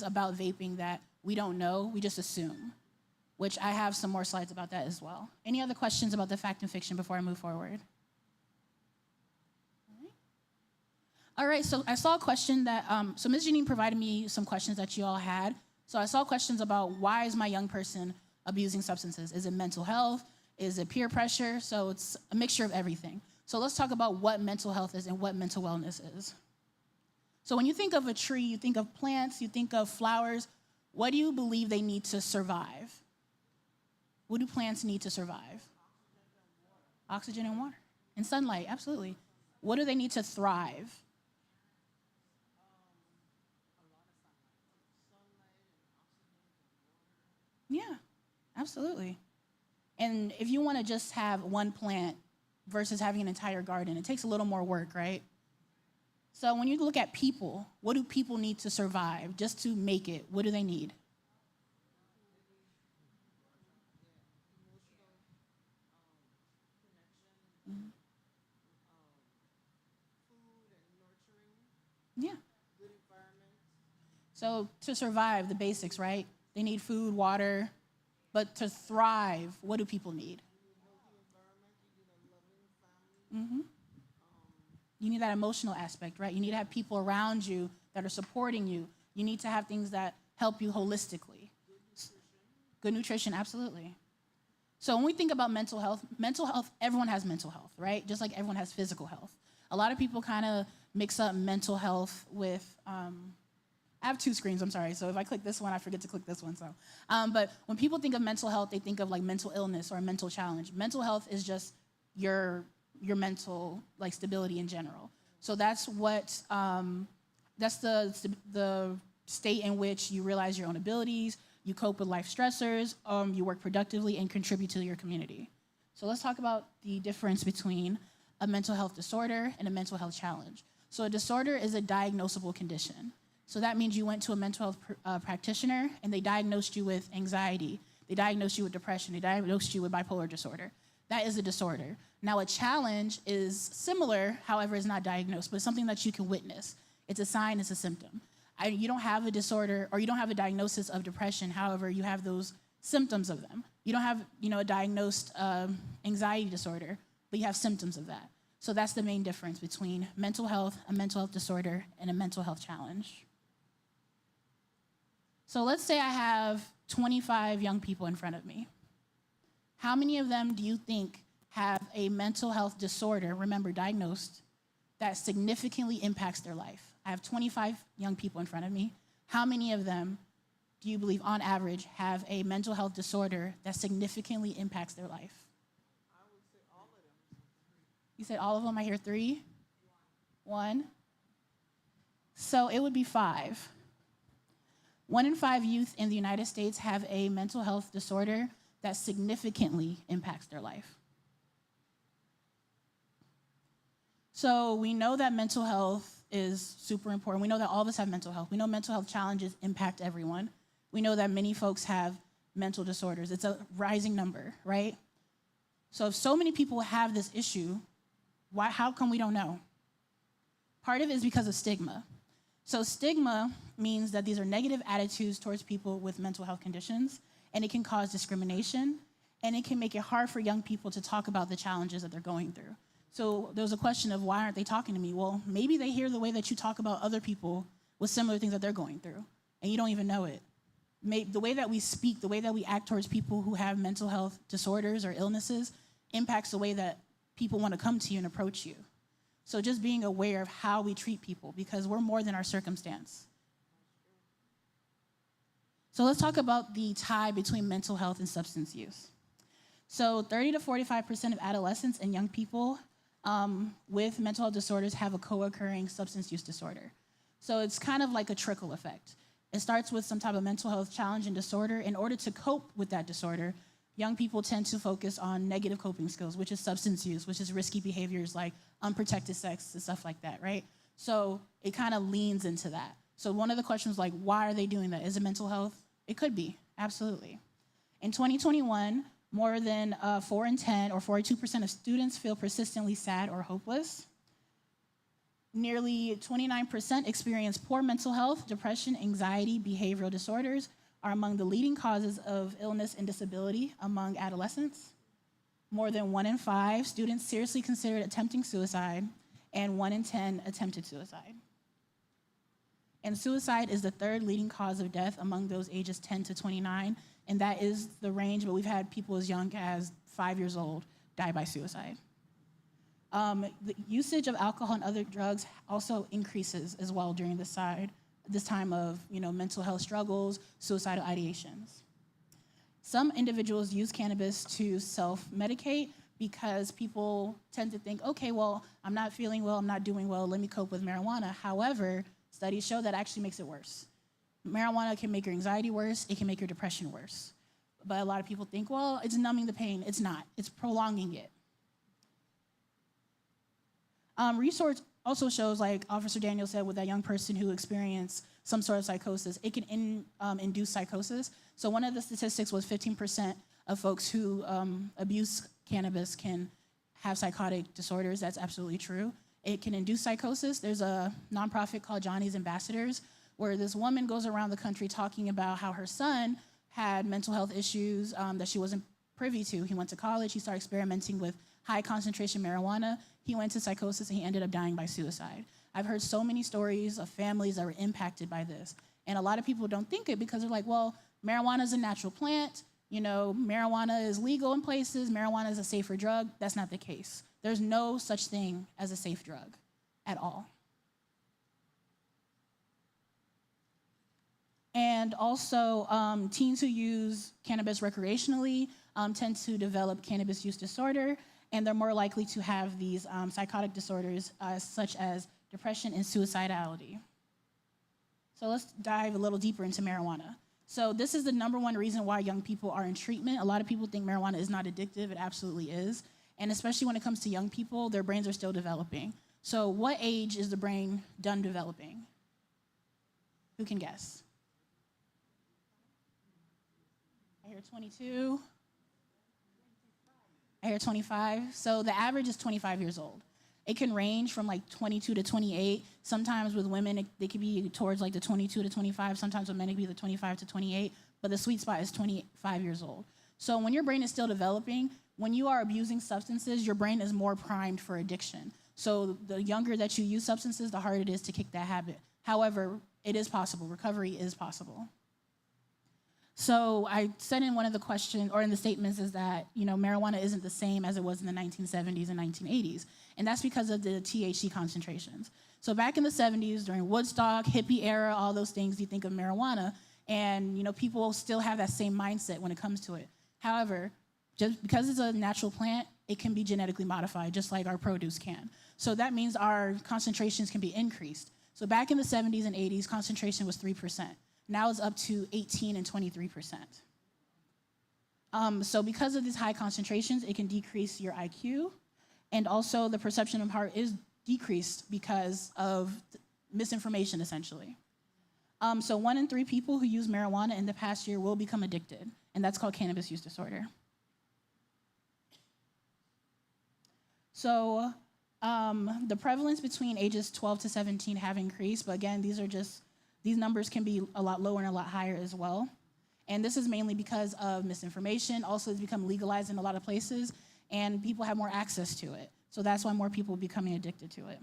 things about vaping that we don't know, we just assume, which I have some more slides about that as well. Any other questions about the fact and fiction before I move forward? All right, so I saw a question that, so Ms. Janine provided me some questions that you all had. So I saw questions about why is my young person abusing substances? Is it mental health? Is it peer pressure? So it's a mixture of everything. So let's talk about what mental health is and what mental wellness is. So when you think of a tree, you think of plants, you think of flowers. What do you believe they need to survive? What do plants need to survive? Oxygen and water. And sunlight, absolutely. What do they need to thrive? Yeah, absolutely. And if you want to just have one plant versus having an entire garden, it takes a little more work, right? So when you look at people, what do people need to survive just to make it? What do they need? Mm-hmm. Yeah. So to survive, the basics, right? They need food, water. But to thrive, what do people need? Mm-hmm. You need that emotional aspect, right? You need to have people around you that are supporting you. You need to have things that help you holistically. Good nutrition, absolutely. So when we think about mental health, everyone has mental health, right? Just like everyone has physical health. A lot of people kind of mix up mental health with, I have two screens, I'm sorry. So if I click this one, I forget to click this one. So, but when people think of mental health, they think of like mental illness or a mental challenge. Mental health is just your mental like stability in general. So that's what that's the state in which you realize your own abilities, you cope with life stressors, you work productively and contribute to your community. So let's talk about the difference between a mental health disorder and a mental health challenge. So a disorder is a diagnosable condition. So that means you went to a mental health practitioner and they diagnosed you with anxiety, they diagnosed you with depression, they diagnosed you with bipolar disorder. That is a disorder. Now a challenge is similar, however, is not diagnosed, but it's something that you can witness. It's a sign, it's a symptom. You don't have a disorder or you don't have a diagnosis of depression, however, you have those symptoms of them. You don't have a diagnosed anxiety disorder, but you have symptoms of that. So that's the main difference between mental health, a mental health disorder, and a mental health challenge. So let's say I have 25 young people in front of me. How many of them do you think have a mental health disorder, remember diagnosed, that significantly impacts their life? I have 25 young people in front of me. How many of them do you believe on average have a mental health disorder that significantly impacts their life? I would say all of them. You said all of them? I hear 3? 1? So it would be 5. 1 in 5 youth in the United States have a mental health disorder that significantly impacts their life. So we know that mental health is super important. We know that all of us have mental health. We know mental health challenges impact everyone. We know that many folks have mental disorders. It's a rising number, right? So if so many people have this issue, how come we don't know? Part of it is because of stigma. So stigma means that these are negative attitudes towards people with mental health conditions, and it can cause discrimination, and it can make it hard for young people to talk about the challenges that they're going through. So there was a question of why aren't they talking to me? Well, maybe they hear the way that you talk about other people with similar things that they're going through, and you don't even know it. The way that we speak, the way that we act towards people who have mental health disorders or illnesses impacts the way that people want to come to you and approach you. So just being aware of how we treat people, because we're more than our circumstance. So let's talk about the tie between mental health and substance use. So 30 to 45% of adolescents and young people with mental health disorders have a co-occurring substance use disorder. So it's kind of like a trickle effect. It starts with some type of mental health challenge and disorder. In order to cope with that disorder, young people tend to focus on negative coping skills, which is substance use, which is risky behaviors like unprotected sex and stuff like that, right? So it kind of leans into that. So one of the questions like, why are they doing that? Is it mental health? It could be, absolutely. In 2021, more than 4 in 10 or 42% of students feel persistently sad or hopeless. Nearly 29% experience poor mental health. Depression, anxiety, behavioral disorders are among the leading causes of illness and disability among adolescents. More than 1 in 5 students seriously considered attempting suicide, and 1 in 10 attempted suicide. And suicide is the third leading cause of death among those ages 10 to 29, and that is the range, but we've had people as young as 5 years old die by suicide. The usage of alcohol and other drugs also increases as well during this time of mental health struggles, suicidal ideations. Some individuals use cannabis to self-medicate because people tend to think, okay, well, I'm not feeling well, I'm not doing well, let me cope with marijuana. However, studies show that actually makes it worse. Marijuana can make your anxiety worse, it can make your depression worse. But a lot of people think, well, it's numbing the pain. It's not, it's prolonging it. Research also shows, like Officer Daniel said, with that young person who experienced some sort of psychosis, it can induce psychosis. So one of the statistics was 15% of folks who abuse cannabis can have psychotic disorders. That's absolutely true. It can induce psychosis. There's a nonprofit called Johnny's Ambassadors, where this woman goes around the country talking about how her son had mental health issues that she wasn't privy to. He went to college, he started experimenting with high concentration marijuana. He went to psychosis and he ended up dying by suicide. I've heard so many stories of families that were impacted by this. And a lot of people don't think it because they're like, well, marijuana is a natural plant. Marijuana is legal in places. Marijuana is a safer drug. That's not the case. There's no such thing as a safe drug at all. And also, teens who use cannabis recreationally tend to develop cannabis use disorder, and they're more likely to have these psychotic disorders such as depression and suicidality. So let's dive a little deeper into marijuana. So this is the number one reason why young people are in treatment. A lot of people think marijuana is not addictive. It absolutely is. And especially when it comes to young people, their brains are still developing. So what age is the brain done developing? Who can guess? I hear 22. I hear 25. So the average is 25 years old. It can range from like 22 to 28. Sometimes with women, they could be towards like the 22 to 25. Sometimes with men, it could be the 25 to 28. But the sweet spot is 25 years old. So when your brain is still developing, when you are abusing substances, your brain is more primed for addiction. So the younger that you use substances, the harder it is to kick that habit. However, it is possible. Recovery is possible. So I said in one of the questions, or in the statements, is that marijuana isn't the same as it was in the 1970s and 1980s. And that's because of the THC concentrations. So back in the 70s, during Woodstock, hippie era, all those things, you think of marijuana, and people still have that same mindset when it comes to it. However, just because it's a natural plant, it can be genetically modified, just like our produce can. So that means our concentrations can be increased. So back in the 70s and 80s, concentration was 3%. Now it's up to 18 and 23%. So because of these high concentrations, it can decrease your IQ, and also the perception of heart is decreased because of misinformation, essentially. So 1 in 3 people who use marijuana in the past year will become addicted, and that's called cannabis use disorder. So the prevalence between ages 12 to 17 have increased, but again, these numbers can be a lot lower and a lot higher as well. And this is mainly because of misinformation. Also, it's become legalized in a lot of places, and people have more access to it. So that's why more people are becoming addicted to it.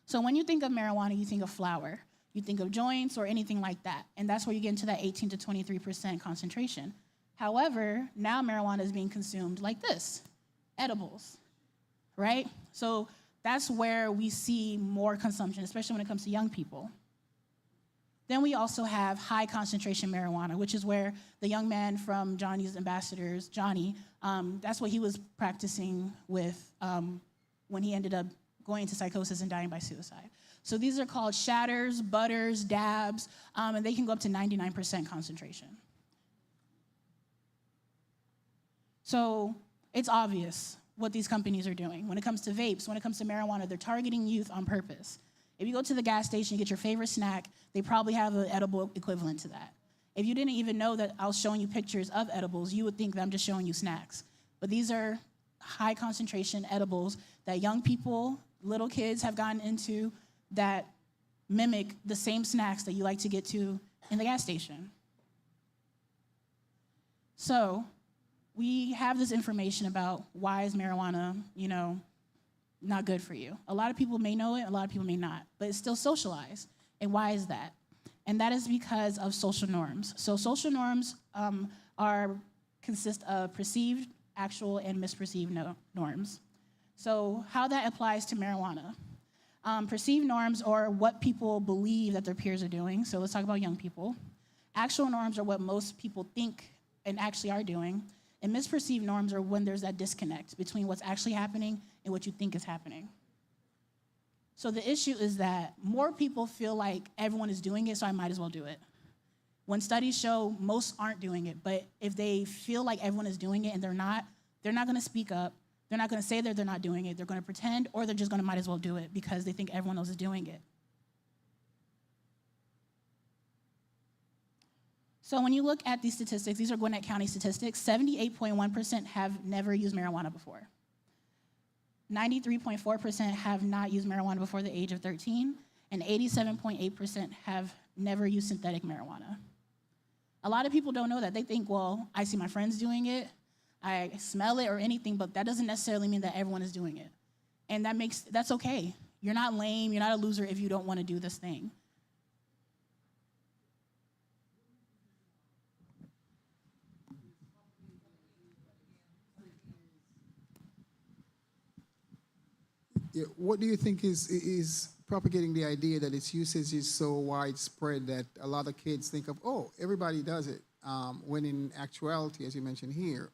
So when you think of marijuana, you think of flower. You think of joints or anything like that. And that's where you get into that 18 to 23% concentration. However, now marijuana is being consumed like this, edibles, right? So that's where we see more consumption, especially when it comes to young people. Then we also have high concentration marijuana, which is where the young man from Johnny's Ambassadors, Johnny, that's what he was practicing with when he ended up going into psychosis and dying by suicide. So these are called shatters, butters, dabs, and they can go up to 99% concentration. So it's obvious what these companies are doing. When it comes to vapes, when it comes to marijuana, they're targeting youth on purpose. If you go to the gas station and get your favorite snack, they probably have an edible equivalent to that. If you didn't even know that I was showing you pictures of edibles, you would think that I'm just showing you snacks. But these are high concentration edibles that young people little kids have gotten into that mimic the same snacks that you like to get to in the gas station. So we have this information about why is marijuana, not good for you. A lot of people may know it, a lot of people may not, but it's still socialized. And why is that? And that is because of social norms. So social norms consist of perceived, actual, and misperceived norms. So how that applies to marijuana. Perceived norms are what people believe that their peers are doing. So let's talk about young people. Actual norms are what most people think and actually are doing. And misperceived norms are when there's that disconnect between what's actually happening and what you think is happening. So the issue is that more people feel like everyone is doing it, so I might as well do it. When studies show most aren't doing it, but if they feel like everyone is doing it and they're not going to speak up. They're not going to say that they're not doing it. They're going to pretend, or they're just going to might as well do it because they think everyone else is doing it. So when you look at these statistics, these are Gwinnett County statistics, 78.1% have never used marijuana before. 93.4% have not used marijuana before the age of 13, and 87.8% have never used synthetic marijuana. A lot of people don't know that. They think, well, I see my friends doing it, I smell it or anything, but that doesn't necessarily mean that everyone is doing it. And that's okay. You're not lame, you're not a loser if you don't want to do this thing. Yeah, what do you think is propagating the idea that its usage is so widespread that a lot of kids think of, oh, everybody does it, when in actuality, as you mentioned here,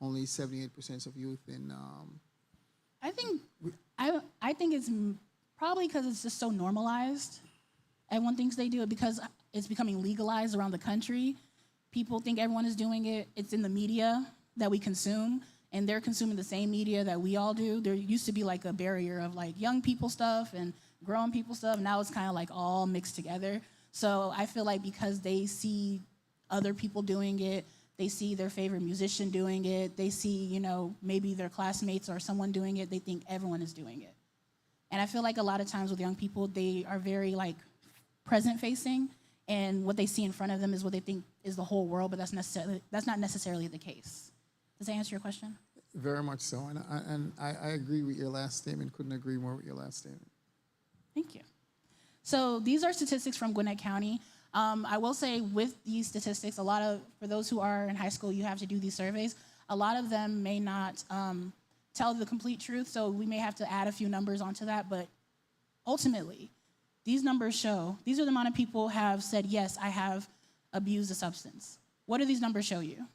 only 78% of youth in... I think it's probably because it's just so normalized. Everyone thinks they do it because it's becoming legalized around the country. People think everyone is doing it. It's in the media that we consume, and they're consuming the same media that we all do. There used to be like a barrier of like young people stuff and grown people stuff. Now it's kind of like all mixed together. So I feel like because they see other people doing it, they see their favorite musician doing it, they see, maybe their classmates or someone doing it, they think everyone is doing it. And I feel like a lot of times with young people, they are very like present-facing, and what they see in front of them is what they think is the whole world, but that's not necessarily the case. Does that answer your question? Very much so, and I agree with your last statement. Couldn't agree more with your last statement. Thank you. So these are statistics from Gwinnett County. I will say with these statistics, for those who are in high school, you have to do these surveys. A lot of them may not tell the complete truth, so we may have to add a few numbers onto that, but ultimately, these numbers show, these are the amount of people have said, yes, I have abused a substance. What do these numbers show you?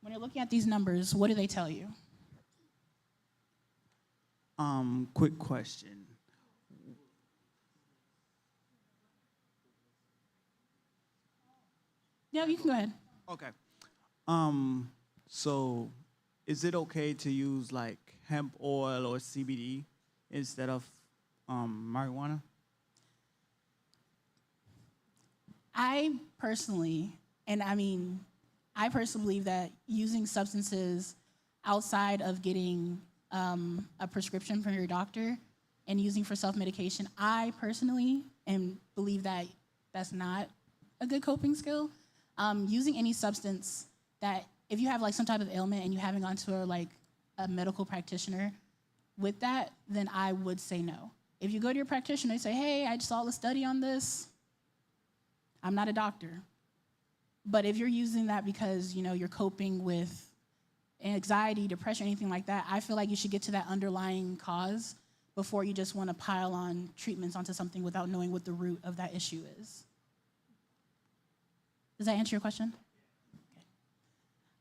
When you're looking at these numbers, what do they tell you? Quick question. Yeah, you can go ahead. Okay. So is it okay to use like hemp oil or CBD instead of marijuana? I personally believe that using substances outside of getting a prescription from your doctor and using for self-medication, I personally believe that that's not a good coping skill. Using any substance that, if you have like some type of ailment and you haven't gone to a medical practitioner with that, then I would say no. If you go to your practitioner and say, hey, I just saw a study on this, I'm not a doctor. But if you're using that because, you're coping with anxiety, depression, anything like that, I feel like you should get to that underlying cause before you just want to pile on treatments onto something without knowing what the root of that issue is. Does that answer your question?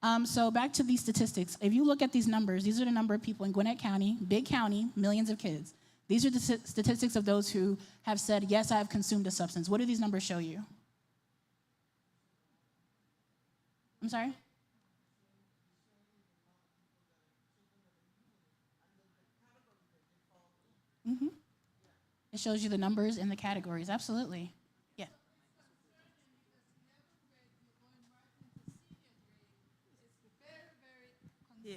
Okay. So back to these statistics. If you look at these numbers, these are the number of people in Gwinnett County, big county, millions of kids. These are the statistics of those who have said, yes, I have consumed a substance. What do these numbers show you? I'm sorry? Mm-hmm. It shows you the numbers and the categories, absolutely. Yeah.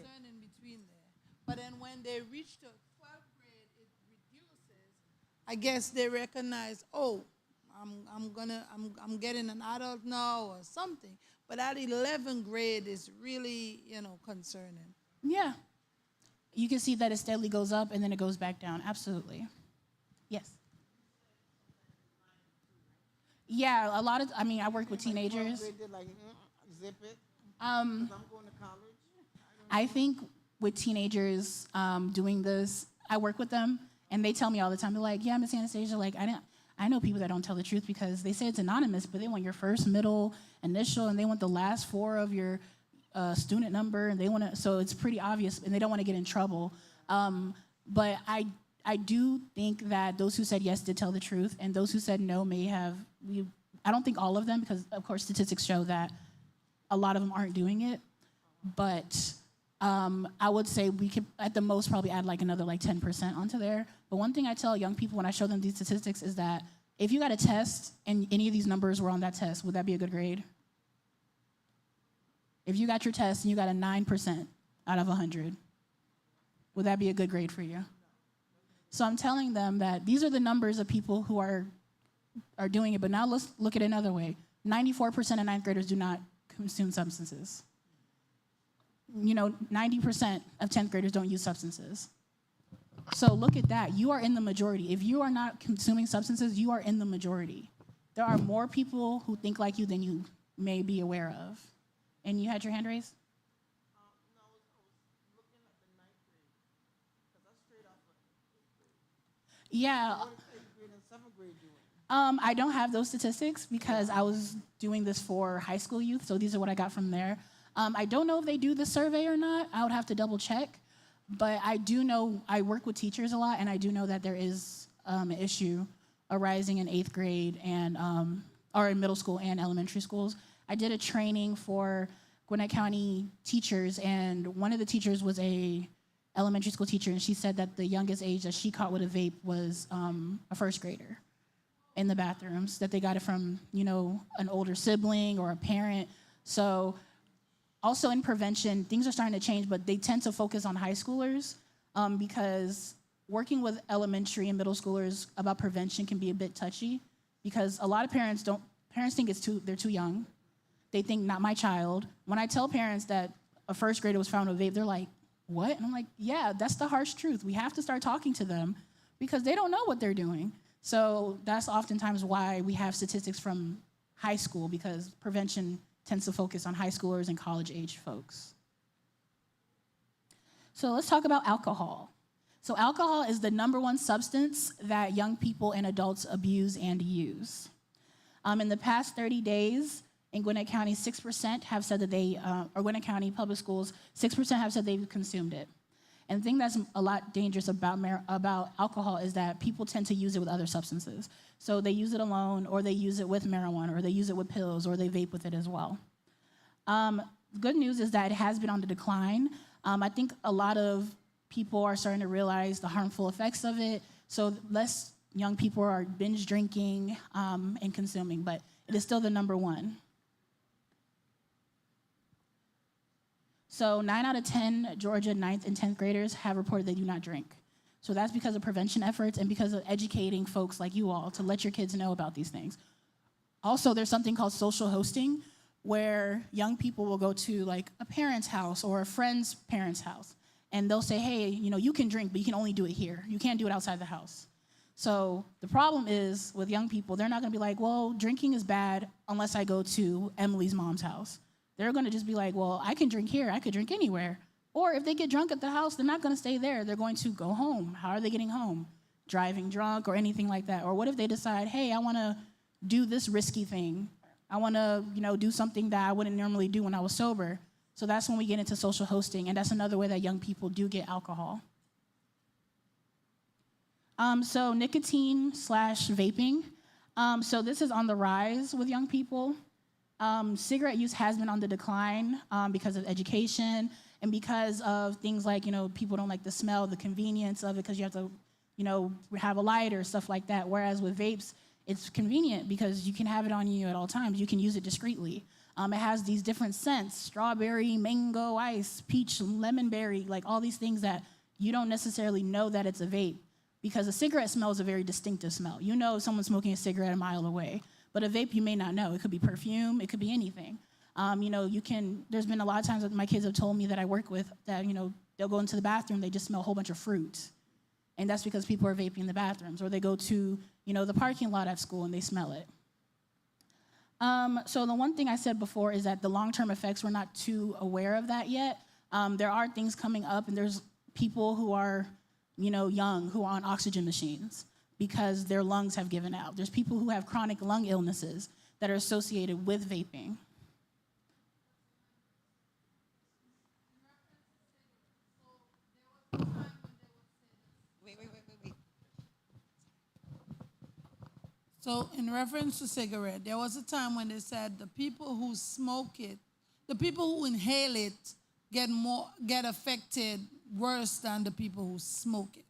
Concern in between there. But then when they reach to 12th grade, it reduces. I guess they recognize, oh, I'm getting an adult now or something. But at 11th grade is really, concerning. Yeah. You can see that it steadily goes up and then it goes back down. Absolutely. Yes. Yeah, I work with teenagers. They did like, zip it. 'Cause Um, I'm going to college. I think with teenagers doing this, I work with them, and they tell me all the time, they're like, yeah, Miss Anastasia, like, I know people that don't tell the truth because they say it's anonymous, but they want your first, middle, initial, and they want the last four of your student number, and so it's pretty obvious, and they don't want to get in trouble. But I do think that those who said yes did tell the truth, and those who said no I don't think all of them, because of course statistics show that a lot of them aren't doing it, but I would say we could at the most probably add like another 10% onto there. But one thing I tell young people when I show them these statistics is that if you got a test and any of these numbers were on that test, would that be a good grade? If you got your test and you got a 9% out of 100, would that be a good grade for you? So I'm telling them that these are the numbers of people who are doing it, but now let's look at it another way. 94% of ninth graders do not consume substances. 90% of 10th graders don't use substances. So look at that. You are in the majority. If you are not consuming substances, you are in the majority. There are more people who think like you than you may be aware of. And you had your hand raised? No, I was looking at the 9th grade. Because that's straight off of 8th grade. Yeah. What is 8th grade and 7th grade doing? I don't have those statistics because I was doing this for high school youth, so these are what I got from there. I don't know if they do the survey or not. I would have to double check. But I do know I work with teachers a lot, and I do know that there is an issue arising in 8th grade or in middle school and elementary schools. I did a training for Gwinnett County teachers, and one of the teachers was a elementary school teacher, and she said that the youngest age that she caught with a vape was a first grader in the bathrooms, that they got it from, an older sibling or a parent. So also in prevention, things are starting to change, but they tend to focus on high schoolers because working with elementary and middle schoolers about prevention can be a bit touchy because a lot of parents think they're too young. They think, not my child. When I tell parents that a first grader was found with a vape, they're like, what? And I'm like, yeah, that's the harsh truth. We have to start talking to them because they don't know what they're doing. So that's oftentimes why we have statistics from high school, because prevention tends to focus on high schoolers and college-age folks. So let's talk about alcohol. So alcohol is the number one substance that young people and adults abuse and use. In the past 30 days, in Gwinnett County, 6% have said that or Gwinnett County Public Schools, 6% have said they've consumed it. And the thing that's a lot dangerous about alcohol is that people tend to use it with other substances. So they use it alone, or they use it with marijuana, or they use it with pills, or they vape with it as well. Good news is that it has been on the decline. I think a lot of people are starting to realize the harmful effects of it, so less young people are binge drinking and consuming, but it is still the number one. So 9 out of 10 Georgia 9th and 10th graders have reported they do not drink. So that's because of prevention efforts and because of educating folks like you all to let your kids know about these things. Also, there's something called social hosting, where young people will go to like a parent's house or a friend's parent's house, and they'll say, hey, you can drink, but you can only do it here. You can't do it outside the house. So the problem is with young people, they're not gonna be like, well, drinking is bad unless I go to Emily's mom's house. They're gonna just be like, well, I can drink here, I could drink anywhere. Or if they get drunk at the house, they're not gonna stay there, they're going to go home. How are they getting home? Driving drunk or anything like that. Or what if they decide, hey, I wanna do this risky thing. I wanna, do something that I wouldn't normally do when I was sober. So that's when we get into social hosting, and that's another way that young people do get alcohol. So nicotine / vaping. So this is on the rise with young people. Cigarette use has been on the decline because of education and because of things like, people don't like the smell, the convenience of it because you have to, have a lighter, stuff like that. Whereas with vapes, it's convenient because you can have it on you at all times. You can use it discreetly. It has these different scents: strawberry, mango, ice, peach, lemon berry, like all these things that you don't necessarily know that it's a vape because a cigarette smell is a very distinctive smell. You know if someone's smoking a cigarette a mile away, but a vape you may not know. It could be perfume, it could be anything. There's been a lot of times that my kids have told me that I work with that, they'll go into the bathroom, they just smell a whole bunch of fruit. And that's because people are vaping in the bathrooms. Or they go to, the parking lot at school and they smell it. So the one thing I said before is that the long-term effects, we're not too aware of that yet. There are things coming up, and there's people who are, young, who are on oxygen machines because their lungs have given out. There's people who have chronic lung illnesses that are associated with vaping. Wait. So in reference to cigarette, there was a time when they said the people who smoke it, the people who inhale it get affected worse than the people who smoke it.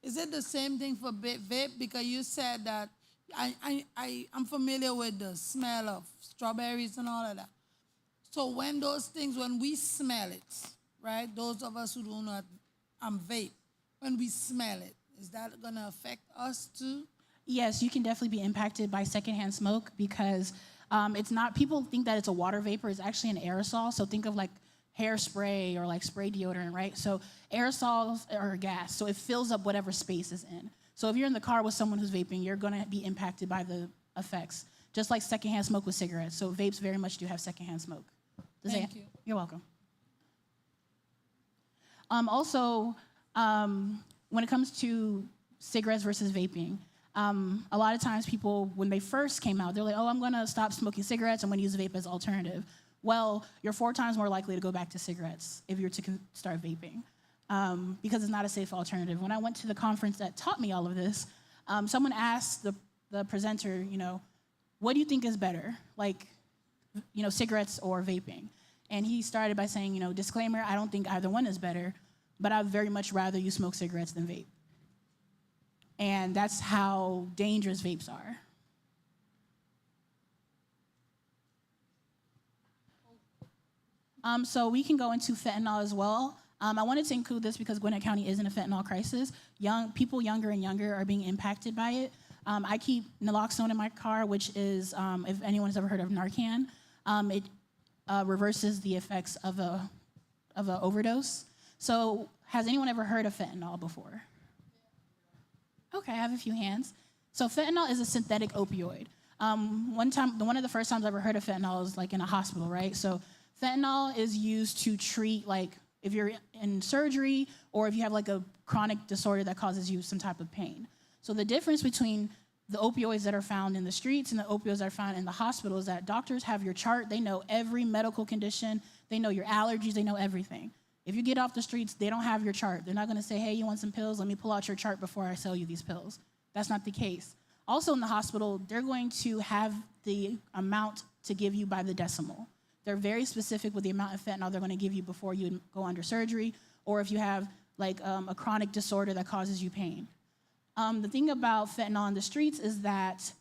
Is it the same thing for vape? Because you said that I'm familiar with the smell of strawberries and all of that. So when we smell it, right? Those of us who do not vape, when we smell it, is that gonna affect us too? Yes, you can definitely be impacted by secondhand smoke because it's not, people think that it's a water vapor. It's actually an aerosol. So think of like hairspray or like spray deodorant, right? So aerosols are a gas. So it fills up whatever space is in. So if you're in the car with someone who's vaping, you're going to be impacted by the effects, just like secondhand smoke with cigarettes. So vapes very much do have secondhand smoke. Thank you. You're welcome. When it comes to cigarettes versus vaping, a lot of times people, when they first came out, they're like, oh, I'm going to stop smoking cigarettes. I'm going to use vape as an alternative. Well, you're 4 times more likely to go back to cigarettes if you're to start vaping because it's not a safe alternative. When I went to the conference that taught me all of this, someone asked the presenter, what do you think is better, like, cigarettes or vaping? And he started by saying, disclaimer, I don't think either one is better, but I'd very much rather you smoke cigarettes than vape. And that's how dangerous vapes are. So we can go into fentanyl as well. I wanted to include this because Gwinnett County is in a fentanyl crisis. People younger and younger are being impacted by it. I keep naloxone in my car, which is, if anyone's ever heard of Narcan, it reverses the effects of an overdose. So has anyone ever heard of fentanyl before? Okay, I have a few hands. So fentanyl is a synthetic opioid. One of the first times I ever heard of fentanyl was like in a hospital, right? So fentanyl is used to treat, like, if you're in surgery or if you have like a chronic disorder that causes you some type of pain. So the difference between the opioids that are found in the streets and the opioids that are found in the hospital is that doctors have your chart. They know every medical condition. They know your allergies. They know everything. If you get off the streets, they don't have your chart. They're not going to say, hey, you want some pills? Let me pull out your chart before I sell you these pills. That's not the case. Also in the hospital, they're going to have the amount to give you by the decimal. They're very specific with the amount of fentanyl they're going to give you before you go under surgery or if you have like a chronic disorder that causes you pain. The thing about fentanyl on the streets is that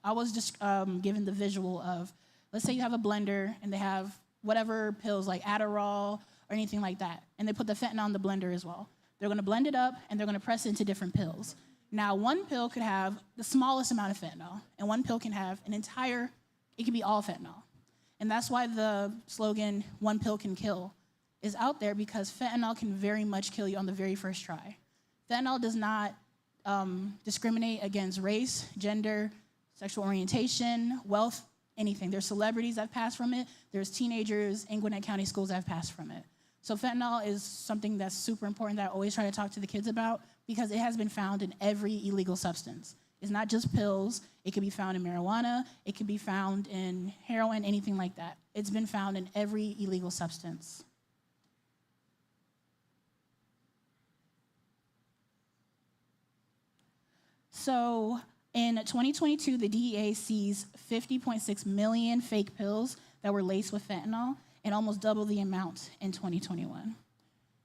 I was just given the visual of, let's say you have a blender and they have whatever pills like Adderall or anything like that, and they put the fentanyl in the blender as well. They're going to blend it up and they're going to press it into different pills. Now, one pill could have the smallest amount of fentanyl, and one pill can have it could be all fentanyl. And that's why the slogan, one pill can kill, is out there because fentanyl can very much kill you on the very first try. Fentanyl does not discriminate against race, gender, sexual orientation, wealth, anything. There's celebrities that have passed from it. There's teenagers in Gwinnett County schools that have passed from it. So fentanyl is something that's super important that I always try to talk to the kids about because it has been found in every illegal substance. It's not just pills. It can be found in marijuana. It can be found in heroin, anything like that. It's been found in every illegal substance. So in 2022, the DEA seized 50.6 million fake pills that were laced with fentanyl and almost double the amount in 2021.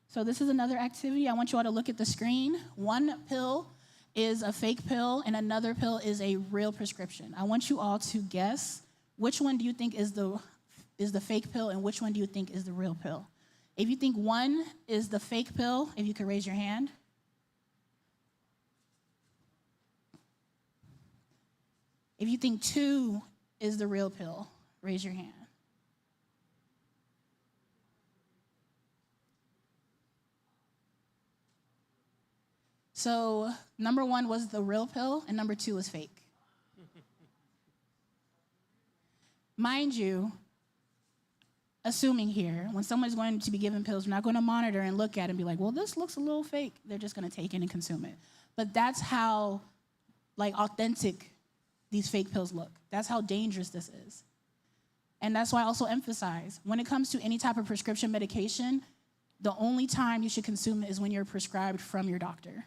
So this is another activity. I want you all to look at the screen. One pill is a fake pill and another pill is a real prescription. I want you all to guess which one do you think is the fake pill and which one do you think is the real pill. If you think 1 is the fake pill, if you could raise your hand. If you think 2 is the real pill, raise your hand. So number 1 was the real pill, and number 2 was fake. Mind you, assuming here, when someone's going to be given pills, we're not going to monitor and look at it and be like, well, this looks a little fake. They're just going to take it and consume it. But that's how, like, authentic these fake pills look. That's how dangerous this is. And that's why I also emphasize, when it comes to any type of prescription medication, the only time you should consume it is when you're prescribed from your doctor.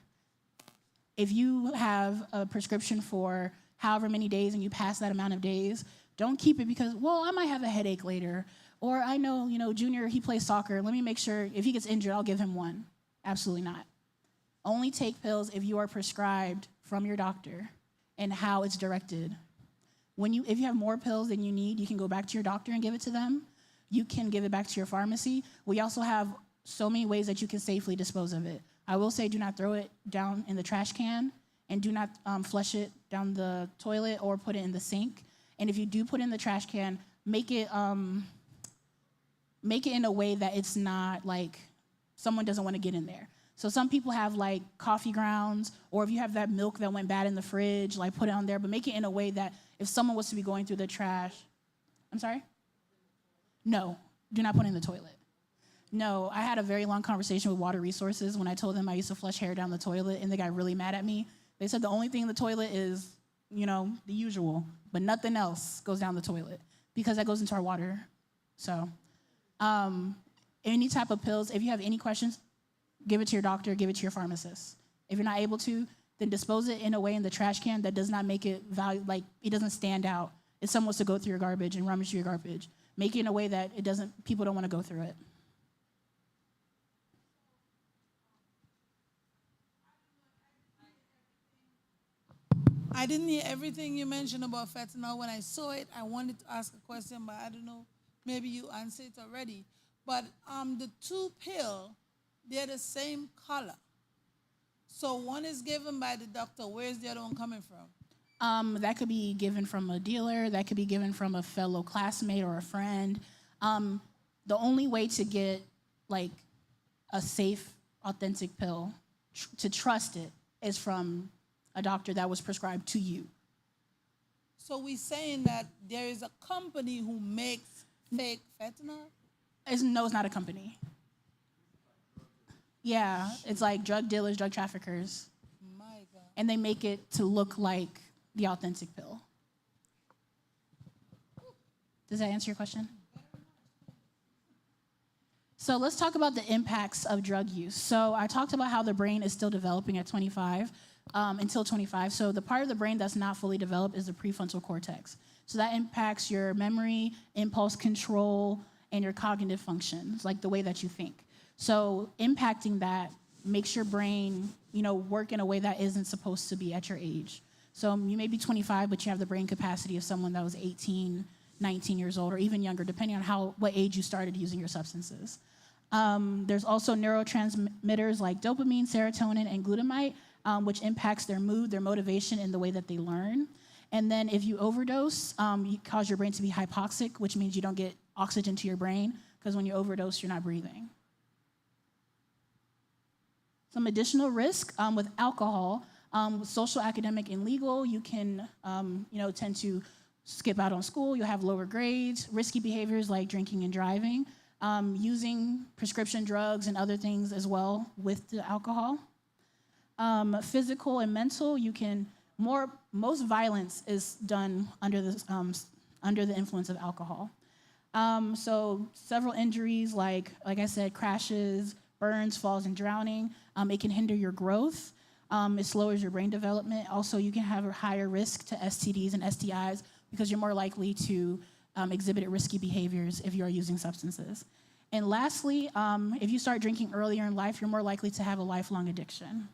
If you have a prescription for however many days and you pass that amount of days, don't keep it because, well, I might have a headache later. Or I know, Junior, he plays soccer. Let me make sure if he gets injured, I'll give him one. Absolutely not. Only take pills if you are prescribed from your doctor and how it's directed. If you have more pills than you need, you can go back to your doctor and give it to them. You can give it back to your pharmacy. We also have so many ways that you can safely dispose of it. I will say do not throw it down in the trash can and do not flush it down the toilet or put it in the sink. And if you do put it in the trash can, make it in a way that it's not like someone doesn't want to get in there. So some people have like coffee grounds, or if you have that milk that went bad in the fridge, like put it on there, but make it in a way that if someone was to be going through the trash, I'm sorry? No, do not put it in the toilet. No, I had a very long conversation with Water Resources when I told them I used to flush hair down the toilet, and they got really mad at me. They said the only thing in the toilet is, the usual, but nothing else goes down the toilet because that goes into our water. So any type of pills, if you have any questions, give it to your doctor, give it to your pharmacist. If you're not able to, then dispose it in a way in the trash can that does not make it it doesn't stand out. If someone wants to go through your garbage and rummage through your garbage, make it in a way that people don't want to go through it. I didn't hear everything you mentioned about fentanyl. When I saw it, I wanted to ask a question, but I don't know. Maybe you answered it already. But the 2 pill, they're the same color. So one is given by the doctor. Where's the other one coming from? That could be given from a dealer. That could be given from a fellow classmate or a friend. The only way to get like a safe, authentic pill, to trust it, is from a doctor that was prescribed to you. So we're saying that there is a company who makes fake fentanyl? No, it's not a company. Yeah, it's like drug dealers, drug traffickers. My God. And they make it to look like the authentic pill. Does that answer your question? So let's talk about the impacts of drug use. So I talked about how the brain is still developing at 25, until 25. So the part of the brain that's not fully developed is the prefrontal cortex. So that impacts your memory, impulse control, and your cognitive functions, like the way that you think. So impacting that makes your brain, work in a way that isn't supposed to be at your age. So you may be 25, but you have the brain capacity of someone that was 18, 19 years old, or even younger, depending on what age you started using your substances. There's also neurotransmitters like dopamine, serotonin, and glutamate, which impacts their mood, their motivation, and the way that they learn. And then if you overdose, you cause your brain to be hypoxic, which means you don't get oxygen to your brain, because when you overdose, you're not breathing. Some additional risk with alcohol, social, academic, and legal, you can tend to skip out on school, you'll have lower grades, risky behaviors like drinking and driving, using prescription drugs and other things as well with the alcohol. Physical and mental, most violence is done under the influence of alcohol. So several injuries like I said, crashes, burns, falls, and drowning. It can hinder your growth. It slowers your brain development. Also, you can have a higher risk to STDs and STIs because you're more likely to exhibit risky behaviors if you are using substances. And lastly, if you start drinking earlier in life, you're more likely to have a lifelong addiction.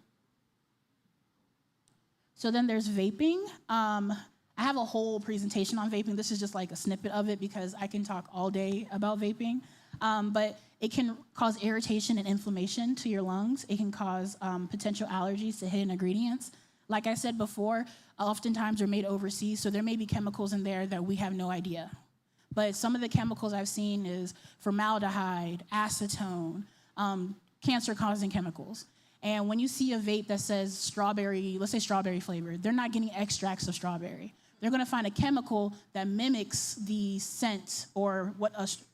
So then there's vaping. I have a whole presentation on vaping. This is just like a snippet of it because I can talk all day about vaping. But it can cause irritation and inflammation to your lungs. It can cause potential allergies to hidden ingredients. Like I said before, oftentimes they're made overseas, so there may be chemicals in there that we have no idea. But some of the chemicals I've seen is formaldehyde, acetone, cancer-causing chemicals. And when you see a vape that says strawberry, let's say strawberry flavored, they're not getting extracts of strawberry. They're gonna find a chemical that mimics the scent or what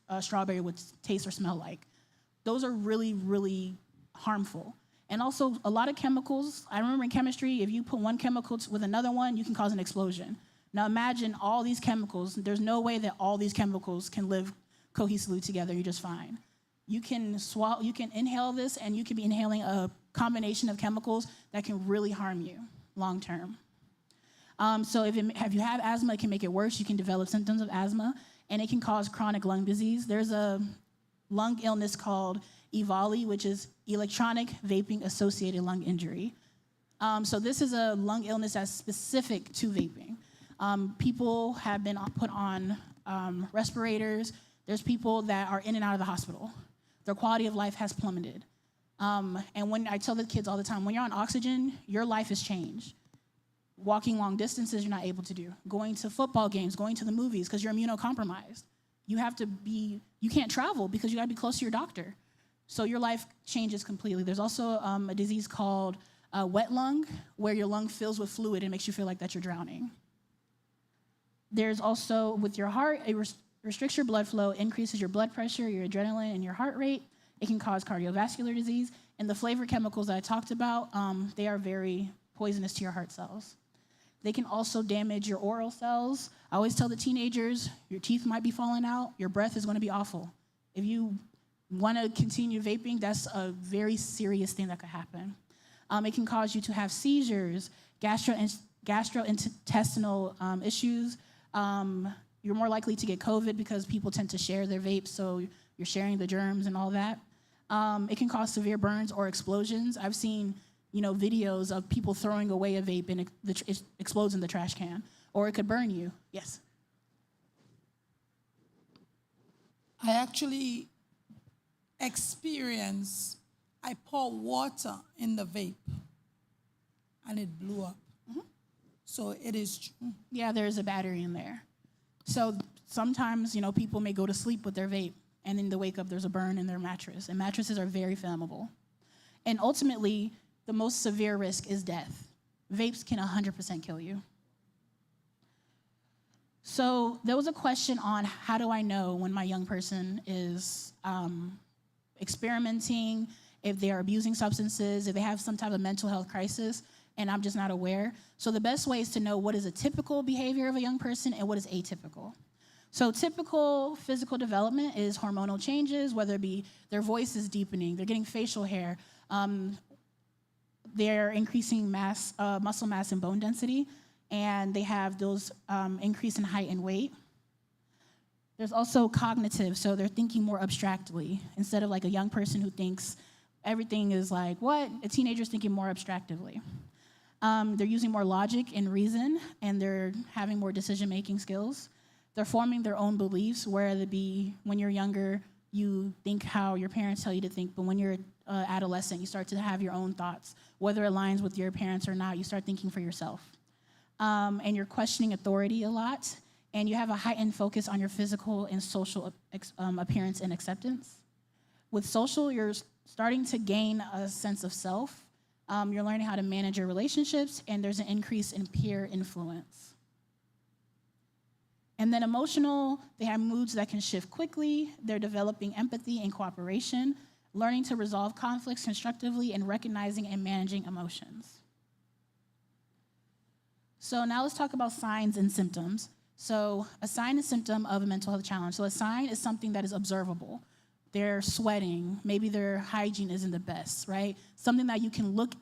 a strawberry would taste or smell like. Those are really, really harmful. And also, a lot of chemicals, I remember in chemistry, if you put one chemical with another one, you can cause an explosion. Now imagine all these chemicals. There's no way that all these chemicals can live cohesively together. You're just fine. You can swallow, you can inhale this, and you could be inhaling a combination of chemicals that can really harm you long term. So if you have asthma, it can make it worse. You can develop symptoms of asthma, and it can cause chronic lung disease. There's a lung illness called EVALI, which is electronic vaping associated lung injury. So this is a lung illness that's specific to vaping. People have been put on respirators. There's people that are in and out of the hospital. Their quality of life has plummeted. And when I tell the kids all the time, when you're on oxygen, your life has changed. Walking long distances, you're not able to do. Going to football games, going to the movies, because you're immunocompromised. You can't travel because you gotta be close to your doctor. So your life changes completely. There's also a disease called wet lung, where your lung fills with fluid and makes you feel like that you're drowning. There's also, with your heart, it restricts your blood flow, increases your blood pressure, your adrenaline, and your heart rate. It can cause cardiovascular disease. And the flavor chemicals that I talked about, they are very poisonous to your heart cells. They can also damage your oral cells. I always tell the teenagers, your teeth might be falling out, your breath is gonna be awful. If you wanna continue vaping, that's a very serious thing that could happen. It can cause you to have seizures, gastrointestinal issues. You're more likely to get COVID because people tend to share their vapes, so you're sharing the germs and all that. It can cause severe burns or explosions. I've seen videos of people throwing away a vape and it explodes in the trash can, or it could burn you. Yes? I actually I pour water in the vape and it blew up. Mm-hmm. So it is true. Yeah, there's a battery in there. So sometimes, people may go to sleep with their vape and then they wake up, there's a burn in their mattress. And mattresses are very flammable. And ultimately, the most severe risk is death. Vapes can 100% kill you. So there was a question on how do I know when my young person is experimenting, if they are abusing substances, if they have some type of mental health crisis, and I'm just not aware. So the best way is to know what is a typical behavior of a young person and what is atypical. So typical physical development is hormonal changes, whether it be their voice is deepening, they're getting facial hair, they're increasing muscle mass and bone density, and they have those increase in height and weight. There's also cognitive, so they're thinking more abstractly. Instead of like a young person who thinks everything is like, what? A teenager's thinking more abstractively. They're using more logic and reason, and they're having more decision-making skills. They're forming their own beliefs, whether it be when you're younger, you think how your parents tell you to think, but when you're adolescent, you start to have your own thoughts. Whether it aligns with your parents or not, you start thinking for yourself. And you're questioning authority a lot, and you have a heightened focus on your physical and social appearance and acceptance. With social, you're starting to gain a sense of self. You're learning how to manage your relationships, and there's an increase in peer influence. And then emotional, they have moods that can shift quickly. They're developing empathy and cooperation, learning to resolve conflicts constructively, and recognizing and managing emotions. So now let's talk about signs and symptoms. So a sign and symptom of a mental health challenge. So a sign is something that is observable. They're sweating, maybe their hygiene isn't the best, right? Something that you can look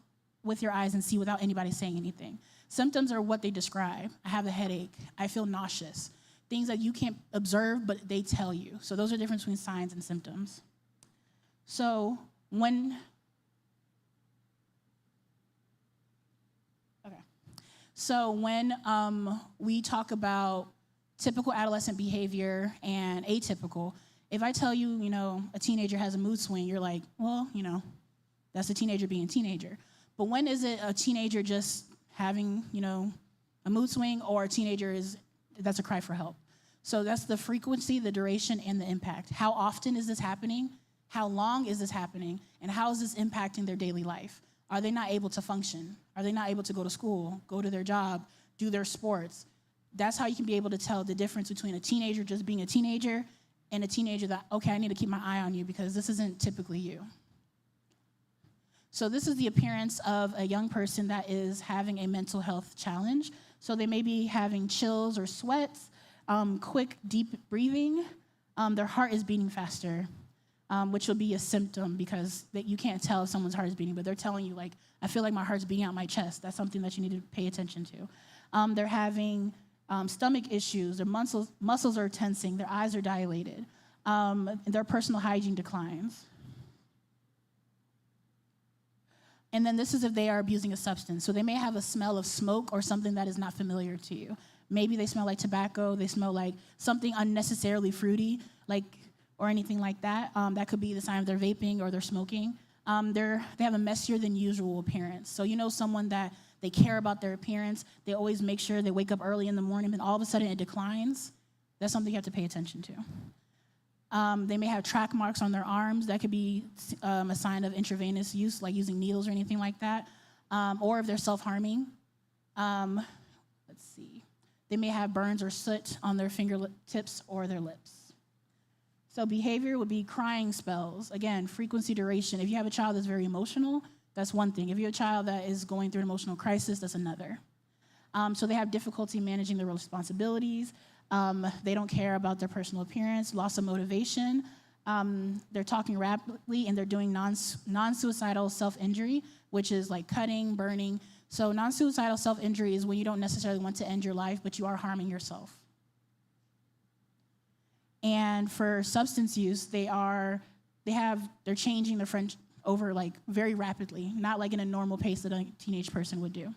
with your eyes and see without anybody saying anything. Symptoms are what they describe. I have a headache, I feel nauseous. Things that you can't observe, but they tell you. So those are the difference between signs and symptoms. So when we talk about typical adolescent behavior and atypical, if I tell you, a teenager has a mood swing, you're like, well, that's a teenager being a teenager. But when is it a teenager just having, a mood swing, or a teenager that's a cry for help? So that's the frequency, the duration, and the impact. How often is this happening? How long is this happening? And how is this impacting their daily life? Are they not able to function? Are they not able to go to school, go to their job, do their sports? That's how you can be able to tell the difference between a teenager just being a teenager and a teenager that, okay, I need to keep my eye on you because this isn't typically you. So this is the appearance of a young person that is having a mental health challenge. So they may be having chills or sweats, quick, deep breathing. Their heart is beating faster, which will be a symptom because you can't tell if someone's heart is beating, but they're telling you, like, I feel like my heart's beating out my chest. That's something that you need to pay attention to. They're having stomach issues. Their muscles are tensing. Their eyes are dilated. Their personal hygiene declines. And then this is if they are abusing a substance. So they may have a smell of smoke or something that is not familiar to you. Maybe they smell like tobacco. They smell like something unnecessarily fruity, or anything like that. That could be the sign of their vaping or their smoking. They have a messier than usual appearance. So someone that they care about their appearance. They always make sure they wake up early in the morning, and all of a sudden it declines. That's something you have to pay attention to. They may have track marks on their arms. That could be a sign of intravenous use, like using needles or anything like that. Or if they're self-harming. Let's see. They may have burns or soot on their fingertips or their lips. So behavior would be crying spells. Again, frequency, duration. If you have a child that's very emotional, that's one thing. If you have a child that is going through an emotional crisis, that's another. So they have difficulty managing their responsibilities. They don't care about their personal appearance, loss of motivation. They're talking rapidly, and they're doing non-suicidal self-injury, which is like cutting, burning. So non-suicidal self-injury is when you don't necessarily want to end your life, but you are harming yourself. And for substance use, they're changing their friend over very rapidly, not like in a normal pace that a teenage person would do.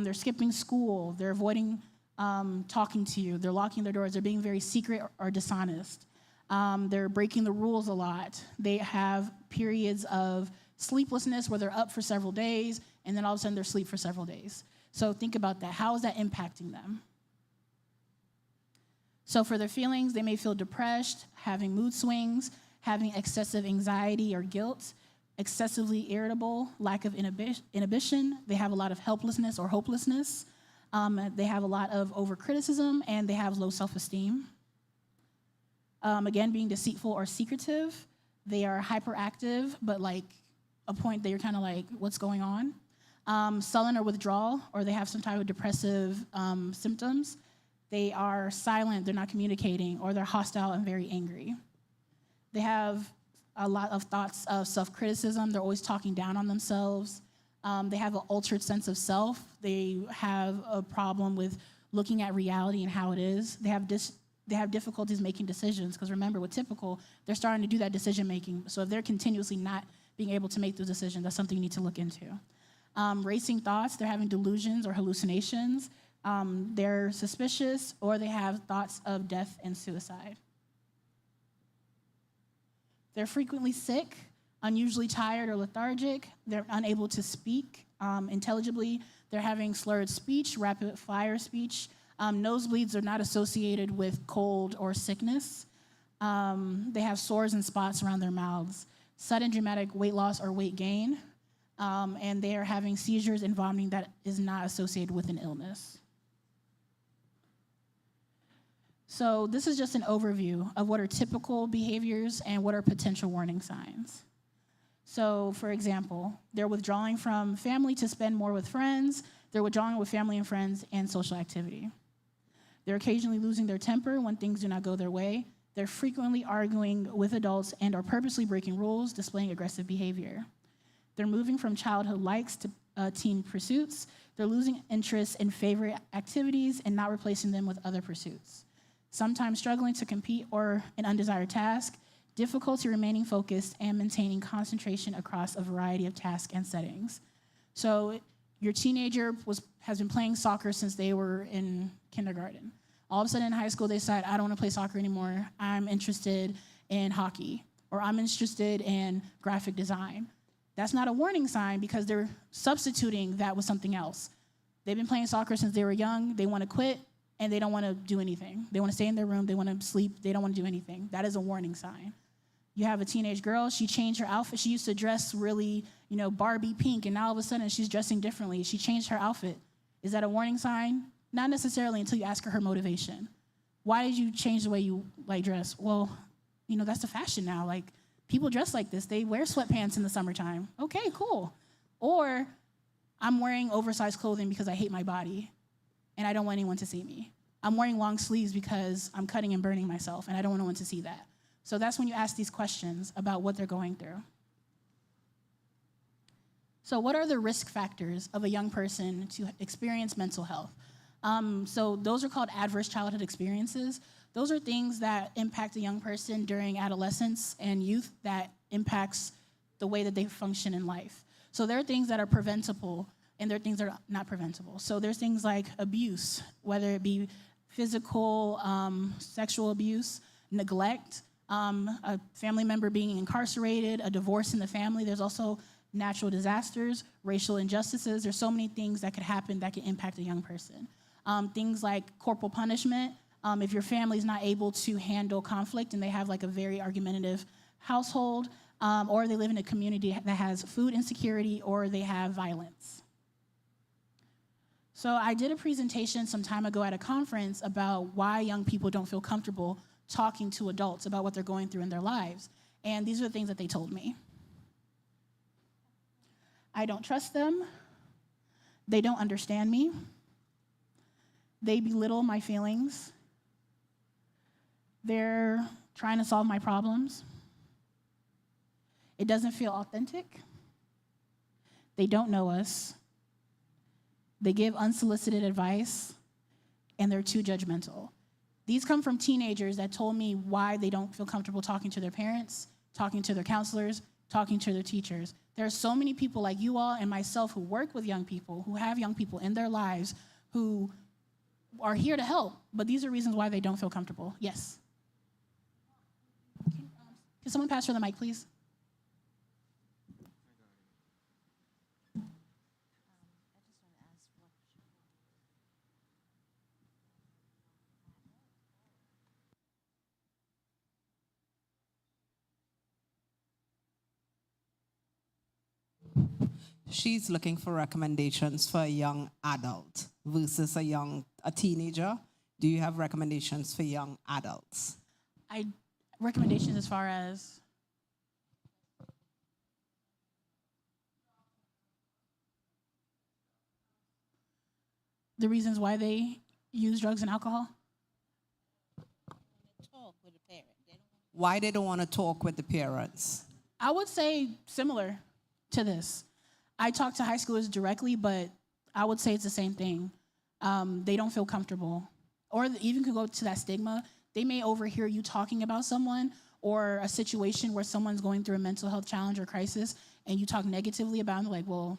They're skipping school. They're avoiding talking to you. They're locking their doors. They're being very secret or dishonest. They're breaking the rules a lot. They have periods of sleeplessness where they're up for several days, and then all of a sudden they're asleep for several days. So think about that. How is that impacting them? So for their feelings, they may feel depressed, having mood swings, having excessive anxiety or guilt, excessively irritable, lack of inhibition. They have a lot of helplessness or hopelessness. They have a lot of overcriticism, and they have low self-esteem. Again, being deceitful or secretive. They are hyperactive, but a point that you're kind of like, what's going on? Sullen or withdrawal, or they have some type of depressive symptoms. They are silent, they're not communicating, or they're hostile and very angry. They have a lot of thoughts of self-criticism. They're always talking down on themselves. They have an altered sense of self. They have a problem with looking at reality and how it is. They have difficulties making decisions, because remember, with typical, they're starting to do that decision-making. So if they're continuously not being able to make those decisions, that's something you need to look into. Racing thoughts, they're having delusions or hallucinations. They're suspicious, or they have thoughts of death and suicide. They're frequently sick, unusually tired or lethargic. They're unable to speak intelligibly. They're having slurred speech, rapid-fire speech. Nosebleeds are not associated with cold or sickness. They have sores and spots around their mouths. Sudden dramatic weight loss or weight gain. And they are having seizures and vomiting that is not associated with an illness. So this is just an overview of what are typical behaviors and what are potential warning signs. So, for example, they're withdrawing from family to spend more with friends. They're withdrawing with family and friends and social activity. They're occasionally losing their temper when things do not go their way. They're frequently arguing with adults and are purposely breaking rules, displaying aggressive behavior. They're moving from childhood likes to teen pursuits. They're losing interest in favorite activities and not replacing them with other pursuits. Sometimes struggling to compete or an undesired task, difficulty remaining focused, and maintaining concentration across a variety of tasks and settings. So your teenager has been playing soccer since they were in kindergarten. All of a sudden in high school, they decide, I don't want to play soccer anymore. I'm interested in hockey, or I'm interested in graphic design. That's not a warning sign because they're substituting that with something else. They've been playing soccer since they were young. They want to quit, and they don't want to do anything. They want to stay in their room. They want to sleep. They don't want to do anything. That is a warning sign. You have a teenage girl. She changed her outfit. She used to dress really, Barbie pink, and now all of a sudden she's dressing differently. She changed her outfit. Is that a warning sign? Not necessarily until you ask her motivation. Why did you change the way you dress? Well, that's the fashion now. Like, people dress like this. They wear sweatpants in the summertime. Okay, cool. Or I'm wearing oversized clothing because I hate my body and I don't want anyone to see me. I'm wearing long sleeves because I'm cutting and burning myself and I don't want anyone to see that. So that's when you ask these questions about what they're going through. So what are the risk factors of a young person to experience mental health? So those are called adverse childhood experiences. Those are things that impact a young person during adolescence and youth that impacts the way that they function in life. So there are things that are preventable, and there are things that are not preventable. So there's things like abuse, whether it be physical, sexual abuse, neglect, a family member being incarcerated, a divorce in the family. There's also natural disasters, racial injustices. There's so many things that could happen that can impact a young person. Things like corporal punishment. If your family's not able to handle conflict and they have like a very argumentative household, or they live in a community that has food insecurity, or they have violence. So I did a presentation some time ago at a conference about why young people don't feel comfortable talking to adults about what they're going through in their lives. And these are the things that they told me. I don't trust them. They don't understand me. They belittle my feelings. They're trying to solve my problems. It doesn't feel authentic. They don't know us. They give unsolicited advice, and they're too judgmental. These come from teenagers that told me why they don't feel comfortable talking to their parents, talking to their counselors, talking to their teachers. There are so many people like you all and myself who work with young people, who have young people in their lives, who are here to help, but these are reasons why they don't feel comfortable. Yes? Can someone pass her the mic, please? She's looking for recommendations for a young adult versus a teenager. Do you have recommendations for young adults? Recommendations as far as? The reasons why they use drugs and alcohol? Why they don't want to talk with the parents? I would say similar to this. I talk to high schoolers directly, but I would say it's the same thing. They don't feel comfortable. Or even could go to that stigma. They may overhear you talking about someone or a situation where someone's going through a mental health challenge or crisis, and you talk negatively about them, they're like, well,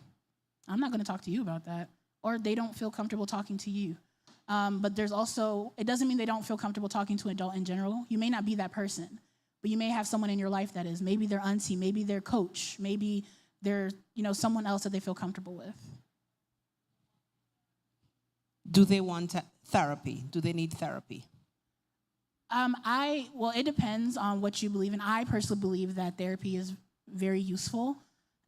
I'm not going to talk to you about that. Or they don't feel comfortable talking to you. But there's also, it doesn't mean they don't feel comfortable talking to an adult in general. You may not be that person, but you may have someone in your life that is. Maybe their auntie, maybe their coach, maybe they're, someone else that they feel comfortable with. Do they want therapy? Do they need therapy? Well, it depends on what you believe in. I personally believe that therapy is very useful.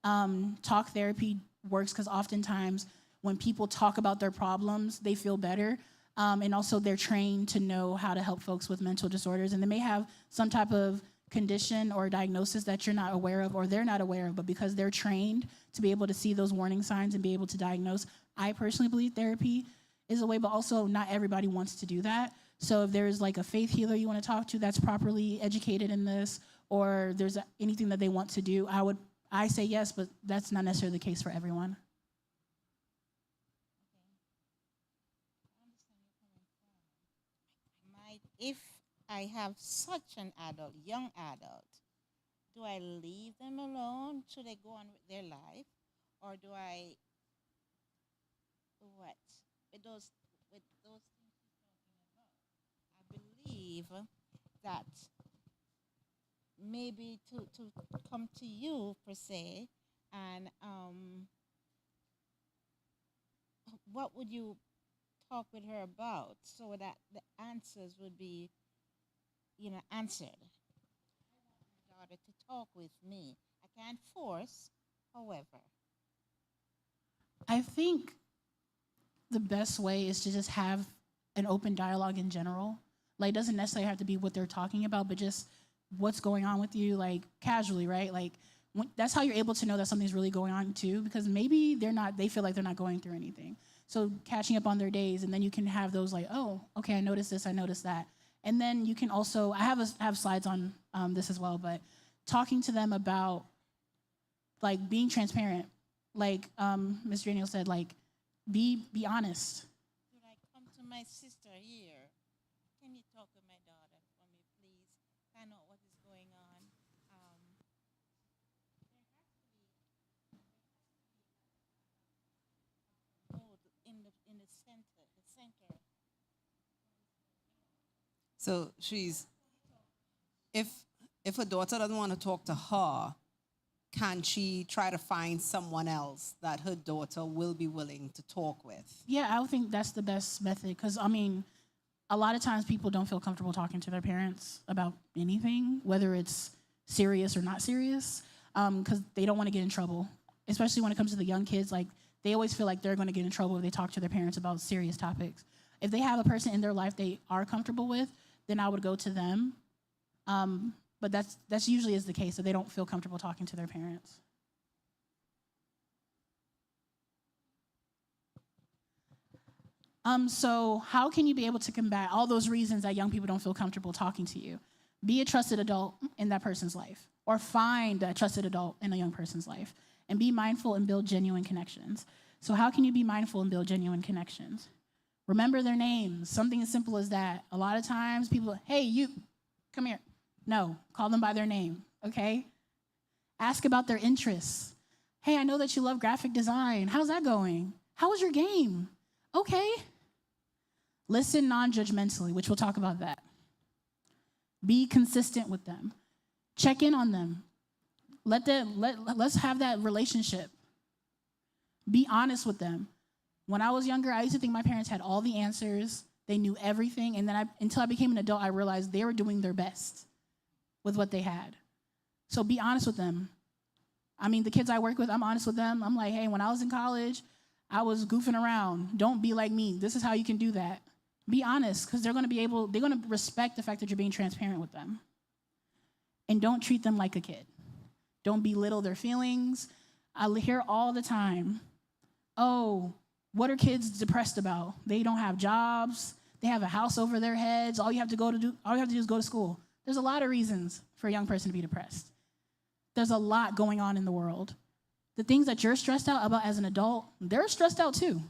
Talk therapy works because oftentimes when people talk about their problems, they feel better. And also they're trained to know how to help folks with mental disorders. And they may have some type of condition or diagnosis that you're not aware of or they're not aware of, but because they're trained to be able to see those warning signs and be able to diagnose, I personally believe therapy is a way, but also not everybody wants to do that. So if there's like a faith healer you want to talk to that's properly educated in this, or there's anything that they want to do, I say yes, but that's not necessarily the case for everyone. If I have such an adult, young adult, do I leave them alone? Should they go on with their life? Or do I, what? With those things you're talking about, I believe that maybe to come to you per se, and what would you talk with her about so that the answers would be, answered? My daughter to talk with me. I can't force, however. I think the best way is to just have an open dialogue in general. Like, it doesn't necessarily have to be what they're talking about, but just what's going on with you, like, casually, right? Like, that's how you're able to know that something's really going on, too, because maybe they feel like they're not going through anything. So catching up on their days, and then you can have those like, oh, okay, I noticed this, I noticed that. And then you can also, I have slides on this as well, but talking to them about, like, being transparent. Like Ms. Daniel said, like, be honest. Could I come to my sister here? Can you talk with my daughter for me, please? Find out what is going on. In the center. So she's, if a daughter doesn't want to talk to her, can she try to find someone else that her daughter will be willing to talk with? Yeah, I would think that's the best method because, I mean, a lot of times people don't feel comfortable talking to their parents about anything, whether it's serious or not serious, because they don't want to get in trouble, especially when it comes to the young kids. Like, they always feel like they're going to get in trouble if they talk to their parents about serious topics. If they have a person in their life they are comfortable with, then I would go to them. But that's usually is the case, that they don't feel comfortable talking to their parents. So how can you be able to combat all those reasons that young people don't feel comfortable talking to you? Be a trusted adult in that person's life, or find a trusted adult in a young person's life, and be mindful and build genuine connections. So how can you be mindful and build genuine connections? Remember their names, something as simple as that. A lot of times people, hey, you, come here. No, call them by their name, okay? Ask about their interests. Hey, I know that you love graphic design. How's that going? How was your game? Okay. Listen non-judgmentally, which we'll talk about that. Be consistent with them. Check in on them. Let's have that relationship. Be honest with them. When I was younger, I used to think my parents had all the answers. They knew everything. And then until I became an adult, I realized they were doing their best with what they had. So be honest with them. I mean, the kids I work with, I'm honest with them. I'm like, hey, when I was in college, I was goofing around. Don't be like me. This is how you can do that. Be honest, because they're going to respect the fact that you're being transparent with them. And don't treat them like a kid. Don't belittle their feelings. I hear all the time, oh, what are kids depressed about? They don't have jobs. They have a house over their heads. All you have to do is go to school. There's a lot of reasons for a young person to be depressed. There's a lot going on in the world. The things that you're stressed out about as an adult, they're stressed out too.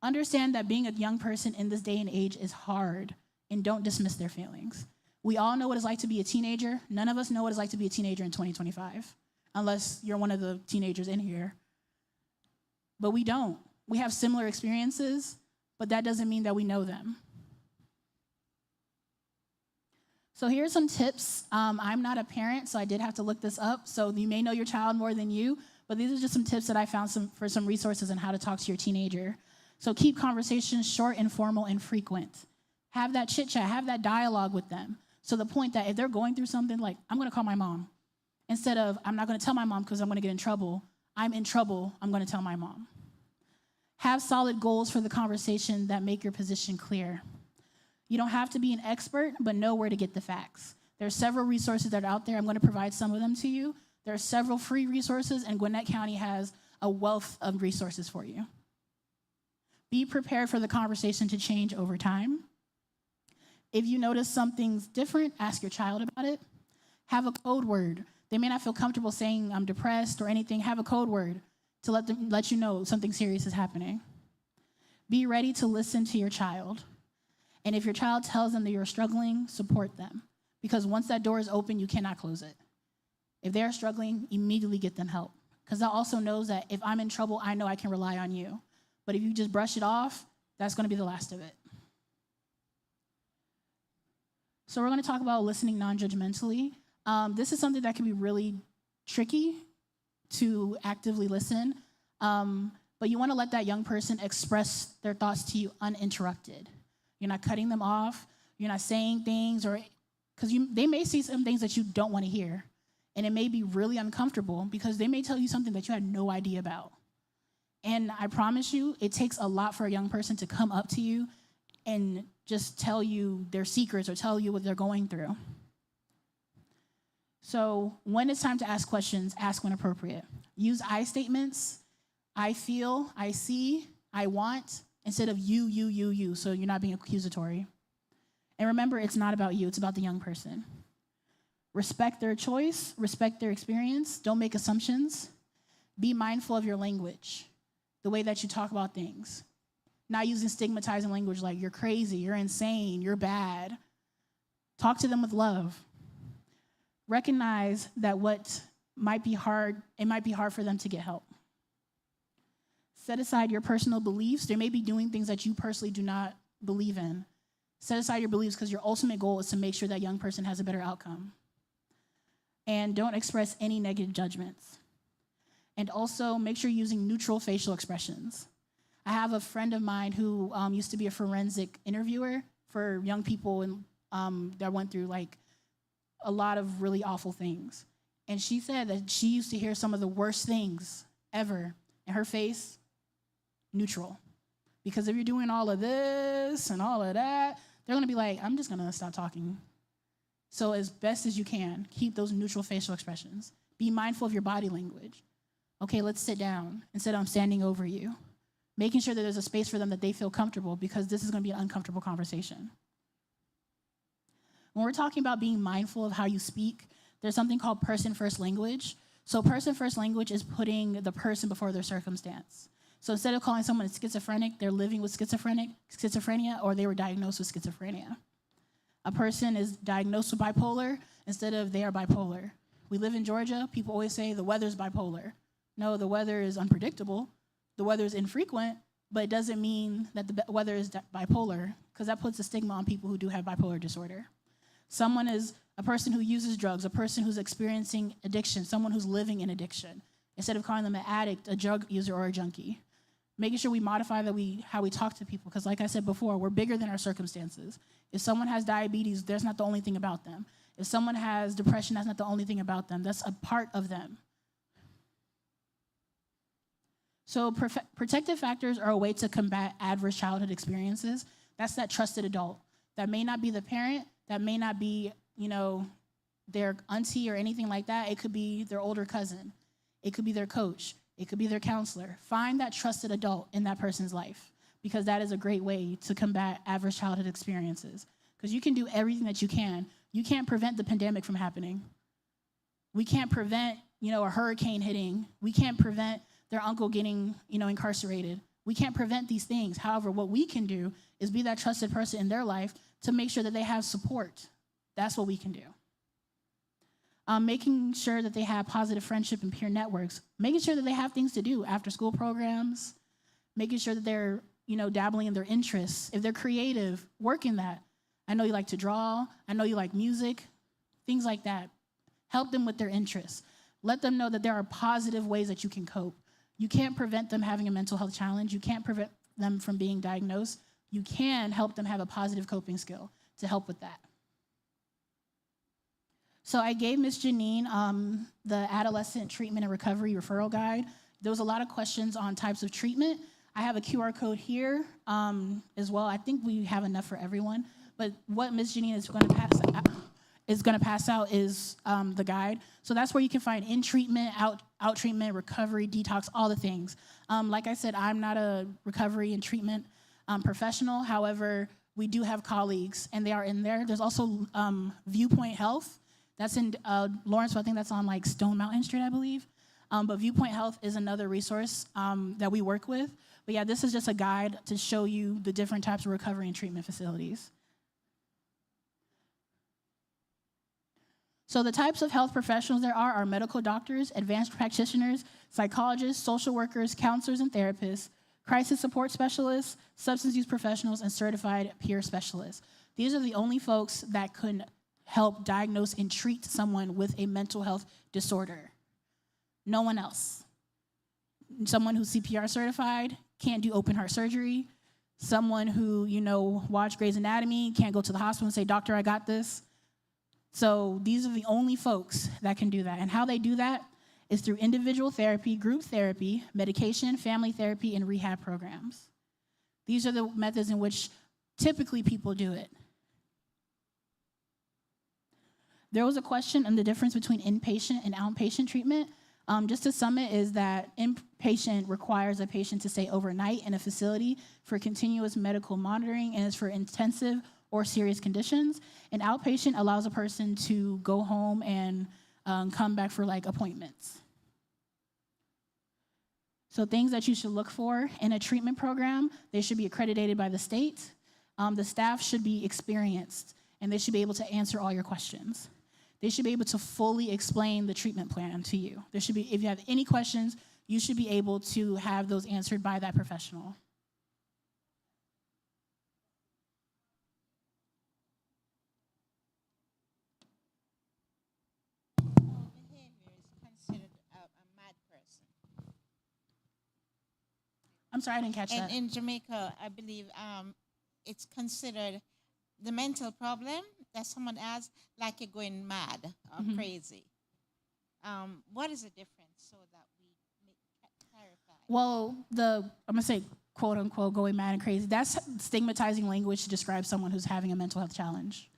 Understand that being a young person in this day and age is hard, and don't dismiss their feelings. We all know what it's like to be a teenager. None of us know what it's like to be a teenager in 2025, unless you're one of the teenagers in here. But we don't. We have similar experiences, but that doesn't mean that we know them. So here's some tips. I'm not a parent, so I did have to look this up. So you may know your child more than you, but these are just some tips that I found for some resources on how to talk to your teenager. So keep conversations short, informal, and frequent. Have that chit-chat, have that dialogue with them. So the point that if they're going through something, like, I'm going to call my mom, instead of, I'm not going to tell my mom because I'm going to get in trouble. I'm in trouble, I'm going to tell my mom. Have solid goals for the conversation that make your position clear. You don't have to be an expert, but know where to get the facts. There are several resources that are out there. I'm going to provide some of them to you. There are several free resources, and Gwinnett County has a wealth of resources for you. Be prepared for the conversation to change over time. If you notice something's different, ask your child about it. Have a code word. They may not feel comfortable saying I'm depressed or anything. Have a code word to let you know something serious is happening. Be ready to listen to your child. And if your child tells them that you're struggling, support them. Because once that door is open, you cannot close it. If they are struggling, immediately get them help. Because that also knows that if I'm in trouble, I know I can rely on you. But if you just brush it off, that's going to be the last of it. So we're going to talk about listening non-judgmentally. This is something that can be really tricky to actively listen, but you want to let that young person express their thoughts to you uninterrupted. You're not cutting them off. You're not saying things, or because they may say some things that you don't want to hear, and it may be really uncomfortable because they may tell you something that you had no idea about. And I promise you, it takes a lot for a young person to come up to you and just tell you their secrets or tell you what they're going through. So when it's time to ask questions, ask when appropriate. Use I statements. I feel, I see, I want, instead of you, so you're not being accusatory. And remember, it's not about you, it's about the young person. Respect their choice, respect their experience, don't make assumptions. Be mindful of your language, the way that you talk about things. Not using stigmatizing language like you're crazy, you're insane, you're bad. Talk to them with love. Recognize that what might be hard, it might be hard for them to get help. Set aside your personal beliefs. They may be doing things that you personally do not believe in. Set aside your beliefs because your ultimate goal is to make sure that young person has a better outcome. And don't express any negative judgments. And also make sure you're using neutral facial expressions. I have a friend of mine who used to be a forensic interviewer for young people and that went through like a lot of really awful things. And she said that she used to hear some of the worst things ever, and her face, neutral. Because if you're doing all of this and all of that, they're gonna be like, I'm just gonna stop talking. So as best as you can, keep those neutral facial expressions. Be mindful of your body language. Okay, let's sit down instead of I'm standing over you. Making sure that there's a space for them that they feel comfortable, because this is gonna be an uncomfortable conversation. When we're talking about being mindful of how you speak, there's something called person-first language. So person-first language is putting the person before their circumstance. So instead of calling someone schizophrenic, they're living with schizophrenia, or they were diagnosed with schizophrenia. A person is diagnosed with bipolar instead of they are bipolar. We live in Georgia. People always say the weather's bipolar. No, the weather is unpredictable. The weather is infrequent, but it doesn't mean that the weather is bipolar, because that puts a stigma on people who do have bipolar disorder. Someone is a person who uses drugs, a person who's experiencing addiction, someone who's living in addiction. Instead of calling them an addict, a drug user, or a junkie. Making sure we modify how we talk to people, because like I said before, we're bigger than our circumstances. If someone has diabetes, that's not the only thing about them. If someone has depression, that's not the only thing about them. That's a part of them. So protective factors are a way to combat adverse childhood experiences. That's that trusted adult. That may not be the parent, that may not be, their auntie or anything like that. It could be their older cousin. It could be their coach. It could be their counselor. Find that trusted adult in that person's life, because that is a great way to combat adverse childhood experiences. Because you can do everything that you can. You can't prevent the pandemic from happening. We can't prevent, a hurricane hitting. We can't prevent their uncle getting, incarcerated. We can't prevent these things. However, what we can do is be that trusted person in their life to make sure that they have support. That's what we can do. Making sure that they have positive friendship and peer networks. Making sure that they have things to do, after school programs. Making sure that they're, dabbling in their interests. If they're creative, work in that. I know you like to draw. I know you like music. Things like that. Help them with their interests. Let them know that there are positive ways that you can cope. You can't prevent them having a mental health challenge. You can't prevent them from being diagnosed. You can help them have a positive coping skill to help with that. So I gave Ms. Janine the Adolescent Treatment and Recovery Referral Guide. There was a lot of questions on types of treatment. I have a QR code here as well. I think we have enough for everyone. But what Ms. Janine is going to pass out is the guide. So that's where you can find in treatment, out treatment, recovery, detox, all the things. Like I said, I'm not a recovery and treatment professional. However, we do have colleagues, and they are in there. There's also Viewpoint Health. That's in Lawrenceville. I think that's on like Stone Mountain Street, I believe. But Viewpoint Health is another resource that we work with. But yeah, this is just a guide to show you the different types of recovery and treatment facilities. So the types of health professionals there are medical doctors, advanced practitioners, psychologists, social workers, counselors, and therapists, crisis support specialists, substance use professionals, and certified peer specialists. These are the only folks that could help diagnose and treat someone with a mental health disorder. No one else. Someone who's CPR certified can't do open heart surgery. Someone who, watched Grayson Anatomy can't go to the hospital and say, "Doctor, I got this." So these are the only folks that can do that. And how they do that is through individual therapy, group therapy, medication, family therapy, and rehab programs. These are the methods in which typically people do it. There was a question on the difference between inpatient and outpatient treatment. Just to sum it is that inpatient requires a patient to stay overnight in a facility for continuous medical monitoring and is for intensive or serious conditions. And outpatient allows a person to go home and come back for appointments. So things that you should look for in a treatment program, they should be accredited by the state. The staff should be experienced and they should be able to answer all your questions. They should be able to fully explain the treatment plan to you. There should be, if you have any questions, you should be able to have those answered by that professional. Behavior is considered a mad person. I'm sorry, I didn't catch that. In Jamaica, I believe it's considered the mental problem that someone has, like you're going mad or crazy. What is the difference so that we clarify? Well, I'm gonna say quote unquote going mad and crazy, that's stigmatizing language to describe someone who's having a mental health challenge.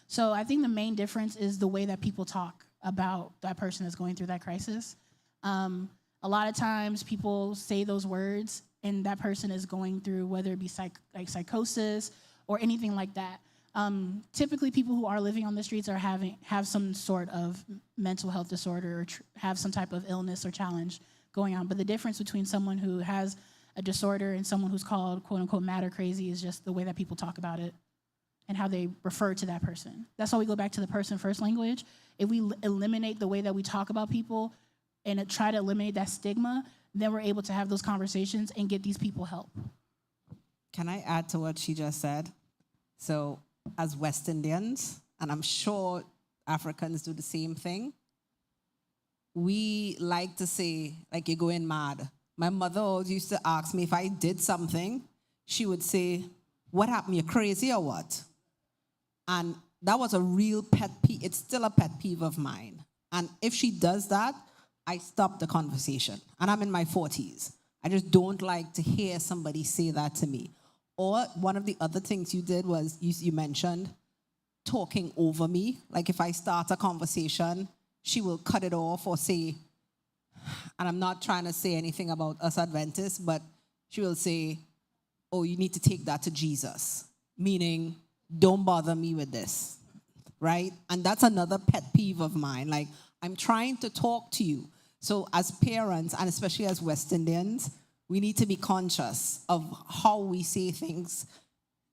So I think the main difference is the way that people talk about that person that's going through that crisis. A lot of times people say those words and that person is going through, whether it be psychosis or anything like that. Typically, people who are living on the streets are have some sort of mental health disorder or have some type of illness or challenge going on. But the difference between someone who has a disorder and someone who's called quote unquote mad or crazy is just the way that people talk about it and how they refer to that person. That's why we go back to the person first language. If we eliminate the way that we talk about people and try to eliminate that stigma, then we're able to have those conversations and get these people help. Can I add to what she just said? So, as West Indians, and I'm sure Africans do the same thing, we like to say, you're going mad. My mother always used to ask me if I did something, she would say, "What happened? You're crazy or what?" And that was a real pet peeve. It's still a pet peeve of mine. And if she does that, I stop the conversation. And I'm in my 40s. I just don't like to hear somebody say that to me. Or one of the other things you did was you mentioned talking over me. Like if I start a conversation, she will cut it off or say, and I'm not trying to say anything about us Adventists, but she will say, "Oh, you need to take that to Jesus," meaning don't bother me with this, right? And that's another pet peeve of mine. Like, I'm trying to talk to you. So as parents, and especially as West Indians, we need to be conscious of how we say things.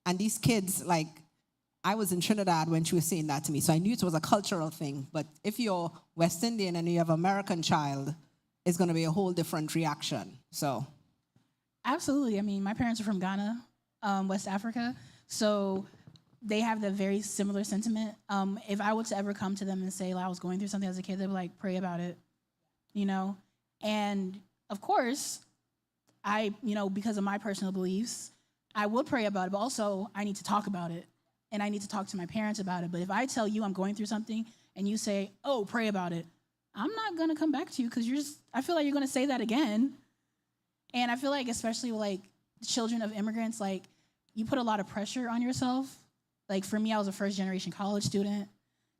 And these kids, I was in Trinidad when she was saying that to me, so I knew it was a cultural thing. But if you're West Indian and you have an American child, it's going to be a whole different reaction. So, absolutely. I mean, my parents are from Ghana, West Africa, so they have that very similar sentiment. If I were to ever come to them and say I was going through something as a kid, they'd be like, "Pray about it," And of course, I, because of my personal beliefs, I would pray about it, but also I need to talk about it. And I need to talk to my parents about it. But if I tell you I'm going through something and you say, "Oh, pray about it," I'm not going to come back to you because I feel like you're going to say that again. And I feel like, especially with children of immigrants, you put a lot of pressure on yourself. For me, I was a first generation college student.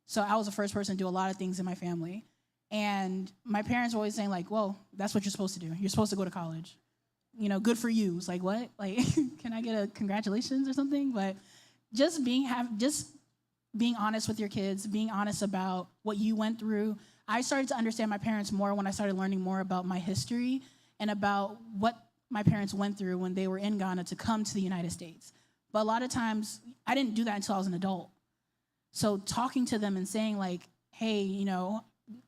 So I was the first person to do a lot of things in my family. And my parents were always saying "Well, that's what you're supposed to do. You're supposed to go to college. Good for you." It's what? Can I get a congratulations or something? But just being honest with your kids, being honest about what you went through. I started to understand my parents more when I started learning more about my history and about what my parents went through when they were in Ghana to come to the United States. But a lot of times, I didn't do that until I was an adult. So talking to them and saying "Hey,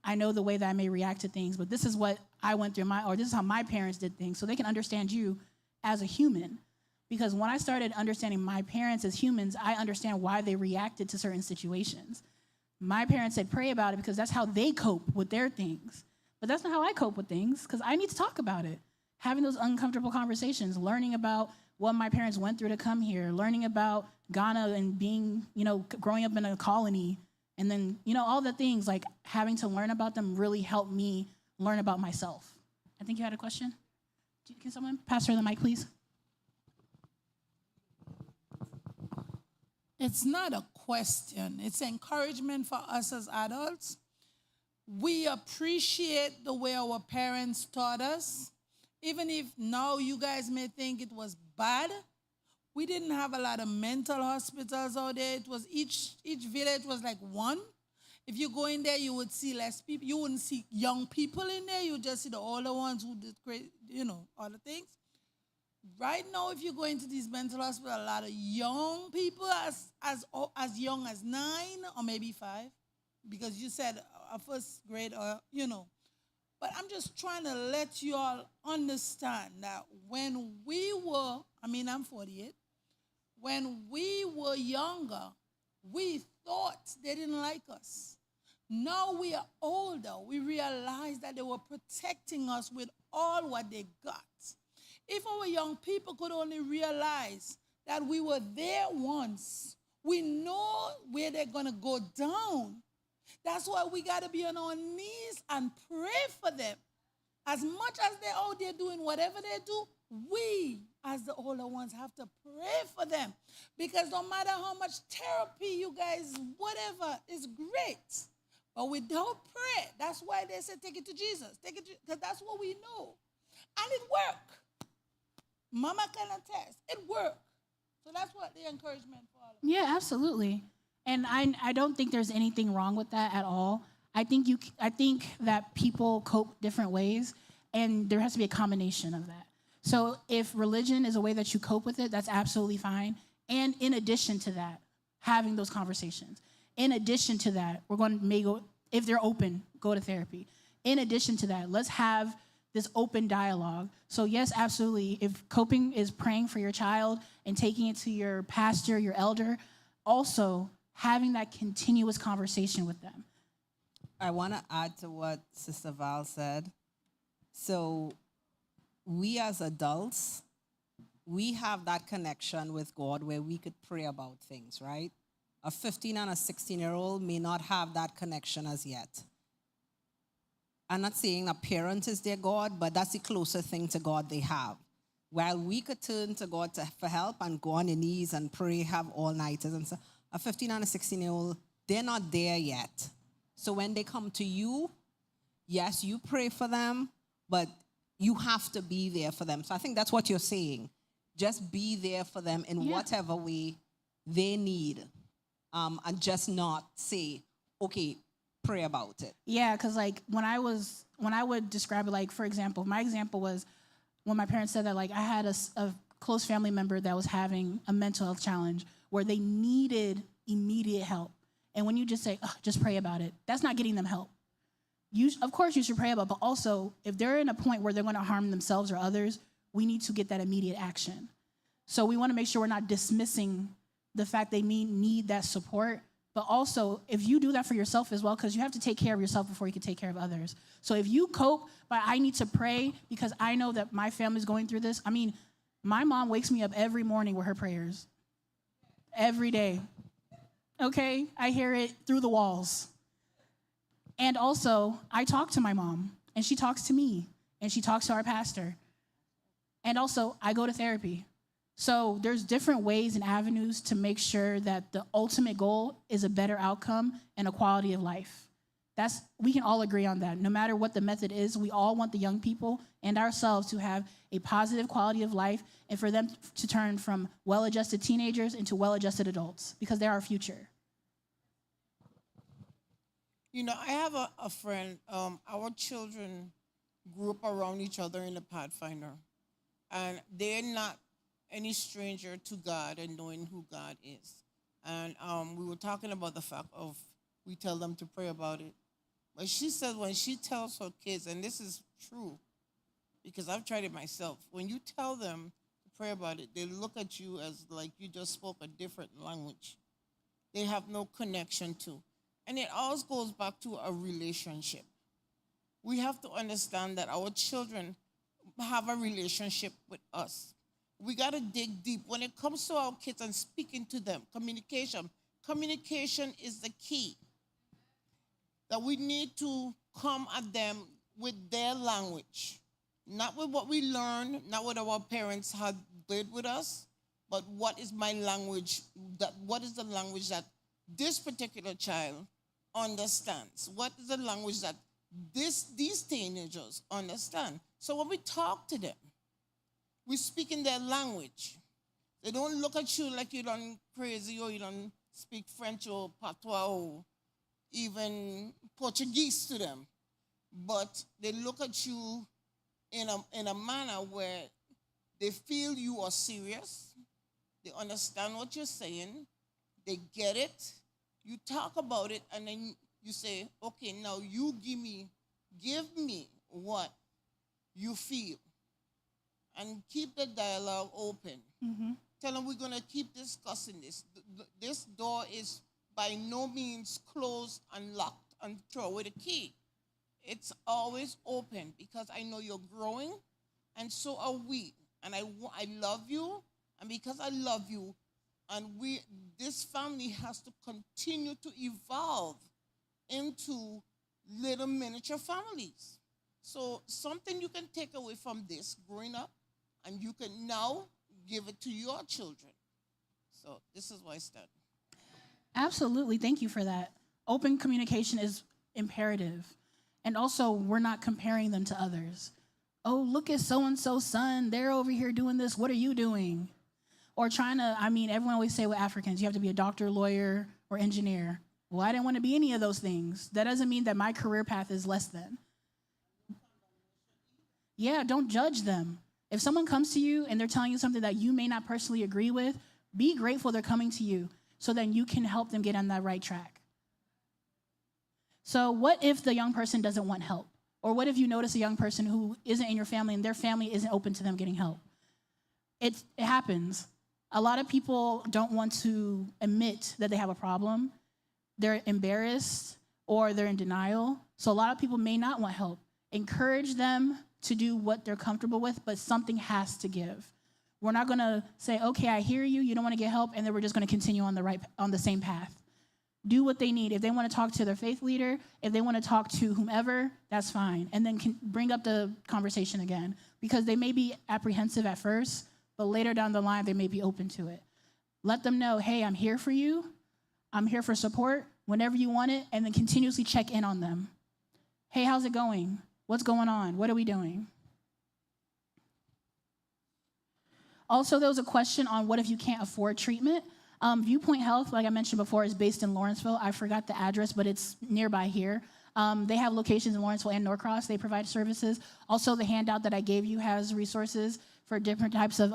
I know the way that I may react to things, but this is what I went through or this is how my parents did things," so they can understand you as a human. Because when I started understanding my parents as humans, I understand why they reacted to certain situations. My parents said, pray about it because that's how they cope with their things. But that's not how I cope with things because I need to talk about it. Having those uncomfortable conversations, learning about what my parents went through to come here, learning about Ghana and being, growing up in a colony, and then, all the things, like having to learn about them really helped me learn about myself. I think you had a question? Can someone pass her the mic, please? It's not a question. It's encouragement for us as adults. We appreciate the way our parents taught us. Even if now you guys may think it was bad, we didn't have a lot of mental hospitals out there. It was each village was like one. If you go in there, you would see less people. You wouldn't see young people in there. You would just see the older ones who did great, all the things. Right now, if you go into these mental hospitals, a lot of young people as young as 9 or maybe 5, because you said a first grade or. But I'm just trying to let you all understand that when we were, I'm 48, when we were younger, we thought they didn't like us. Now we are older, we realize that they were protecting us with all what they got. If our young people could only realize that we were there once, we know where they're going to go down. That's why we got to be on our knees and pray for them. As much as they're out there doing whatever they do, we, as the older ones, have to pray for them. Because no matter how much therapy you guys, whatever, is great. But without prayer, that's why they say take it to Jesus. Because that's what we know. And it worked. Mama can attest. It worked. So that's what the encouragement for all of us. Yeah, absolutely. And I don't think there's anything wrong with that at all. I think that people cope different ways, and there has to be a combination of that. So if religion is a way that you cope with it, that's absolutely fine. And in addition to that, having those conversations. In addition to that, we're going to go, if they're open, go to therapy. In addition to that, let's have this open dialogue. So yes, absolutely. If coping is praying for your child and taking it to your pastor, your elder, also having that continuous conversation with them. I want to add to what Sister Val said. So we as adults, we have that connection with God where we could pray about things, right? A 15 and a 16-year-old may not have that connection as yet. I'm not saying a parent is their God, but that's the closest thing to God they have. While we could turn to God for help and go on their knees and pray, have all-nighters and stuff, a 15 and a 16-year-old, they're not there yet. So when they come to you, yes, you pray for them, but you have to be there for them. So I think that's what you're saying. Just be there for them in whatever way they need. And just not say, okay, pray about it. Yeah, because like when I would describe it, like for example, my example was when my parents said that like I had a close family member that was having a mental health challenge where they needed immediate help. And when you just say, just pray about it, that's not getting them help. Of course you should pray about it, but also if they're in a point where they're going to harm themselves or others, we need to get that immediate action. So we want to make sure we're not dismissing the fact they need that support. But also, if you do that for yourself as well, because you have to take care of yourself before you can take care of others. So if you cope by I need to pray because I know that my family's going through this. My mom wakes me up every morning with her prayers. Every day. Okay? I hear it through the walls. And also, I talk to my mom, and she talks to me, and she talks to our pastor. And also, I go to therapy. So there's different ways and avenues to make sure that the ultimate goal is a better outcome and a quality of life. We can all agree on that. No matter what the method is, we all want the young people and ourselves to have a positive quality of life and for them to turn from well-adjusted teenagers into well-adjusted adults because they're our future. I have a friend. Our children grew up around each other in the Pathfinder, and they're not any stranger to God and knowing who God is. And we were talking about the fact of we tell them to pray about it. But she said when she tells her kids, and this is true, because I've tried it myself, when you tell them pray about it, they look at you as like you just spoke a different language. They have no connection to. And it always goes back to a relationship. We have to understand that our children have a relationship with us. We got to dig deep. When it comes to our kids and speaking to them, communication is the key. That we need to come at them with their language, not with what we learn, not what our parents had did with us, but what is my language, what is the language that this particular child understands? What is the language that these teenagers understand? So when we talk to them, we speak in their language. They don't look at you like you done crazy or you don't speak French or patois or even Portuguese to them. But they look at you in a manner where they feel you are serious. They understand what you're saying. They get it. You talk about it, and then you say, okay, now you give me what you feel. And keep the dialogue open. Mm-hmm. Tell them we're going to keep discussing this. This door is by no means closed and locked and throw away the key. It's always open because I know you're growing, and so are we. And I love you, and because I love you, and this family has to continue to evolve into little miniature families. So something you can take away from this growing up, and you can now give it to your children. So this is why I stand. Absolutely. Thank you for that. Open communication is imperative. And also, we're not comparing them to others. Oh, look at so-and-so's son. They're over here doing this. What are you doing? Or trying to, everyone always say with Africans, you have to be a doctor, lawyer, or engineer. Well, I didn't want to be any of those things. That doesn't mean that my career path is less than. Yeah, don't judge them. If someone comes to you and they're telling you something that you may not personally agree with, be grateful they're coming to you so then you can help them get on that right track. So what if the young person doesn't want help? Or what if you notice a young person who isn't in your family and their family isn't open to them getting help? It happens. A lot of people don't want to admit that they have a problem. They're embarrassed or they're in denial. So a lot of people may not want help. Encourage them to do what they're comfortable with, but something has to give. We're not going to say, okay, I hear you, you don't want to get help, and then we're just going to continue on the same path. Do what they need. If they want to talk to their faith leader, if they want to talk to whomever, that's fine. And then bring up the conversation again, because they may be apprehensive at first, but later down the line, they may be open to it. Let them know, hey, I'm here for you. I'm here for support whenever you want it, and then continuously check in on them. Hey, how's it going? What's going on? What are we doing? Also, there was a question on what if you can't afford treatment. Viewpoint Health, like I mentioned before, is based in Lawrenceville. I forgot the address, but it's nearby here. They have locations in Lawrenceville and Norcross. They provide services. Also, the handout that I gave you has resources for different types of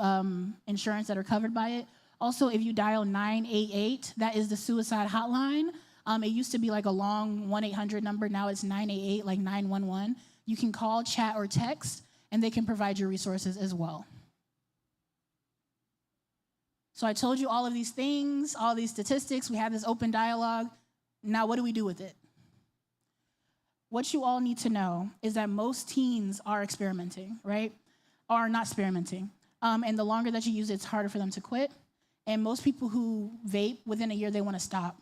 insurance that are covered by it. Also, if you dial 988, that is the suicide hotline. It used to be like a long 1-800 number. Now it's 988, like 911. You can call, chat, or text, and they can provide you resources as well. So I told you all of these things, all these statistics. We have this open dialogue. Now what do we do with it? What you all need to know is that most teens are experimenting, right? Are not experimenting. And the longer that you use it, it's harder for them to quit. And most people who vape, within a year, they want to stop.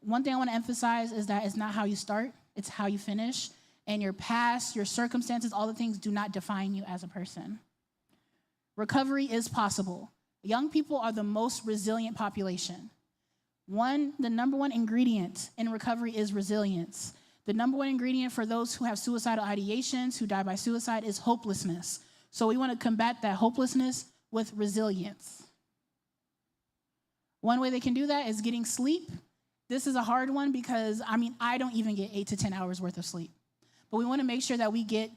One thing I want to emphasize is that it's not how you start, it's how you finish. And your past, your circumstances, all the things do not define you as a person. Recovery is possible. Young people are the most resilient population. The number one ingredient in recovery is resilience. The number one ingredient for those who have suicidal ideations, who die by suicide, is hopelessness. So we want to combat that hopelessness with resilience. One way they can do that is getting sleep. This is a hard one because, I don't even get 8 to 10 hours worth of sleep. But we want to make sure that we get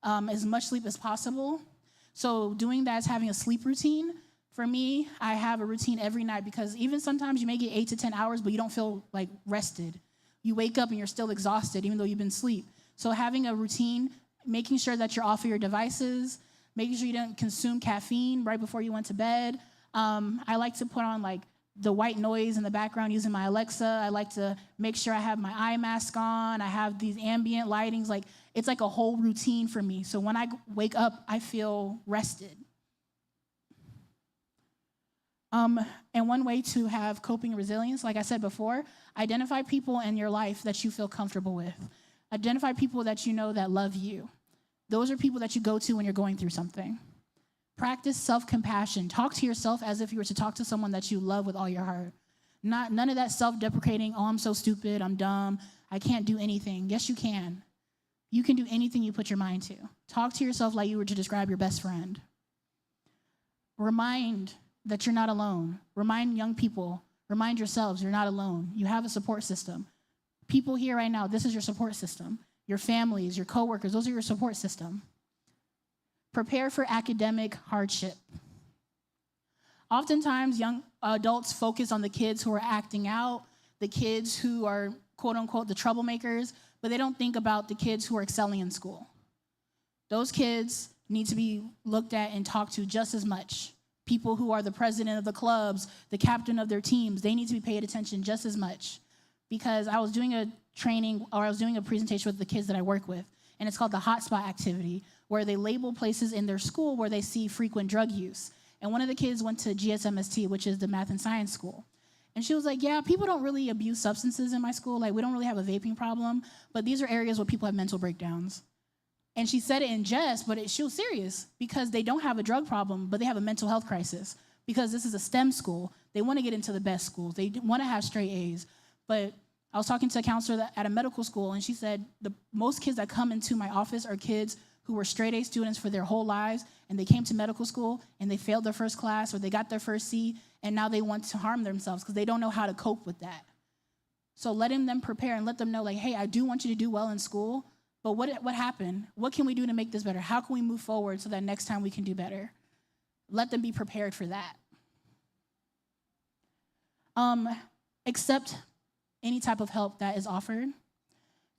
as much sleep as possible. So doing that is having a sleep routine. For me, I have a routine every night because even sometimes you may get 8 to 10 hours, but you don't feel like rested. You wake up and you're still exhausted even though you've been asleep. So having a routine, making sure that you're off of your devices, making sure you didn't consume caffeine right before you went to bed. I like to put on like the white noise in the background using my Alexa. I like to make sure I have my eye mask on. I have these ambient lightings. Like, it's like a whole routine for me. So when I wake up, I feel rested. And one way to have coping resilience, like I said before, identify people in your life that you feel comfortable with. Identify people that you know that love you. Those are people that you go to when you're going through something. Practice self-compassion. Talk to yourself as if you were to talk to someone that you love with all your heart. None of that self-deprecating, oh, I'm so stupid, I'm dumb, I can't do anything. Yes, you can. You can do anything you put your mind to. Talk to yourself like you were to describe your best friend. Remind that you're not alone. Remind young people, remind yourselves you're not alone. You have a support system. People here right now, this is your support system. Your families, your coworkers, those are your support system. Prepare for academic hardship. Oftentimes, young adults focus on the kids who are acting out, the kids who are, quote unquote, the troublemakers, but they don't think about the kids who are excelling in school. Those kids need to be looked at and talked to just as much. People who are the president of the clubs, the captain of their teams, they need to be paid attention just as much. Because I was doing a presentation with the kids that I work with, and it's called the hotspot activity, where they label places in their school where they see frequent drug use. And one of the kids went to GSMST, which is the math and science school. And she was like, yeah, people don't really abuse substances in my school. Like, we don't really have a vaping problem, but these are areas where people have mental breakdowns. And she said it in jest, but she was serious because they don't have a drug problem, but they have a mental health crisis because this is a STEM school. They want to get into the best schools. They want to have straight A's. But I was talking to a counselor at a medical school, and she said the most kids that come into my office are kids who were straight A students for their whole lives, and they came to medical school, and they failed their first class, or they got their first C, and now they want to harm themselves because they don't know how to cope with that. So letting them prepare and let them know, like, hey, I do want you to do well in school, but what happened? What can we do to make this better? How can we move forward so that next time we can do better? Let them be prepared for that. Accept any type of help that is offered.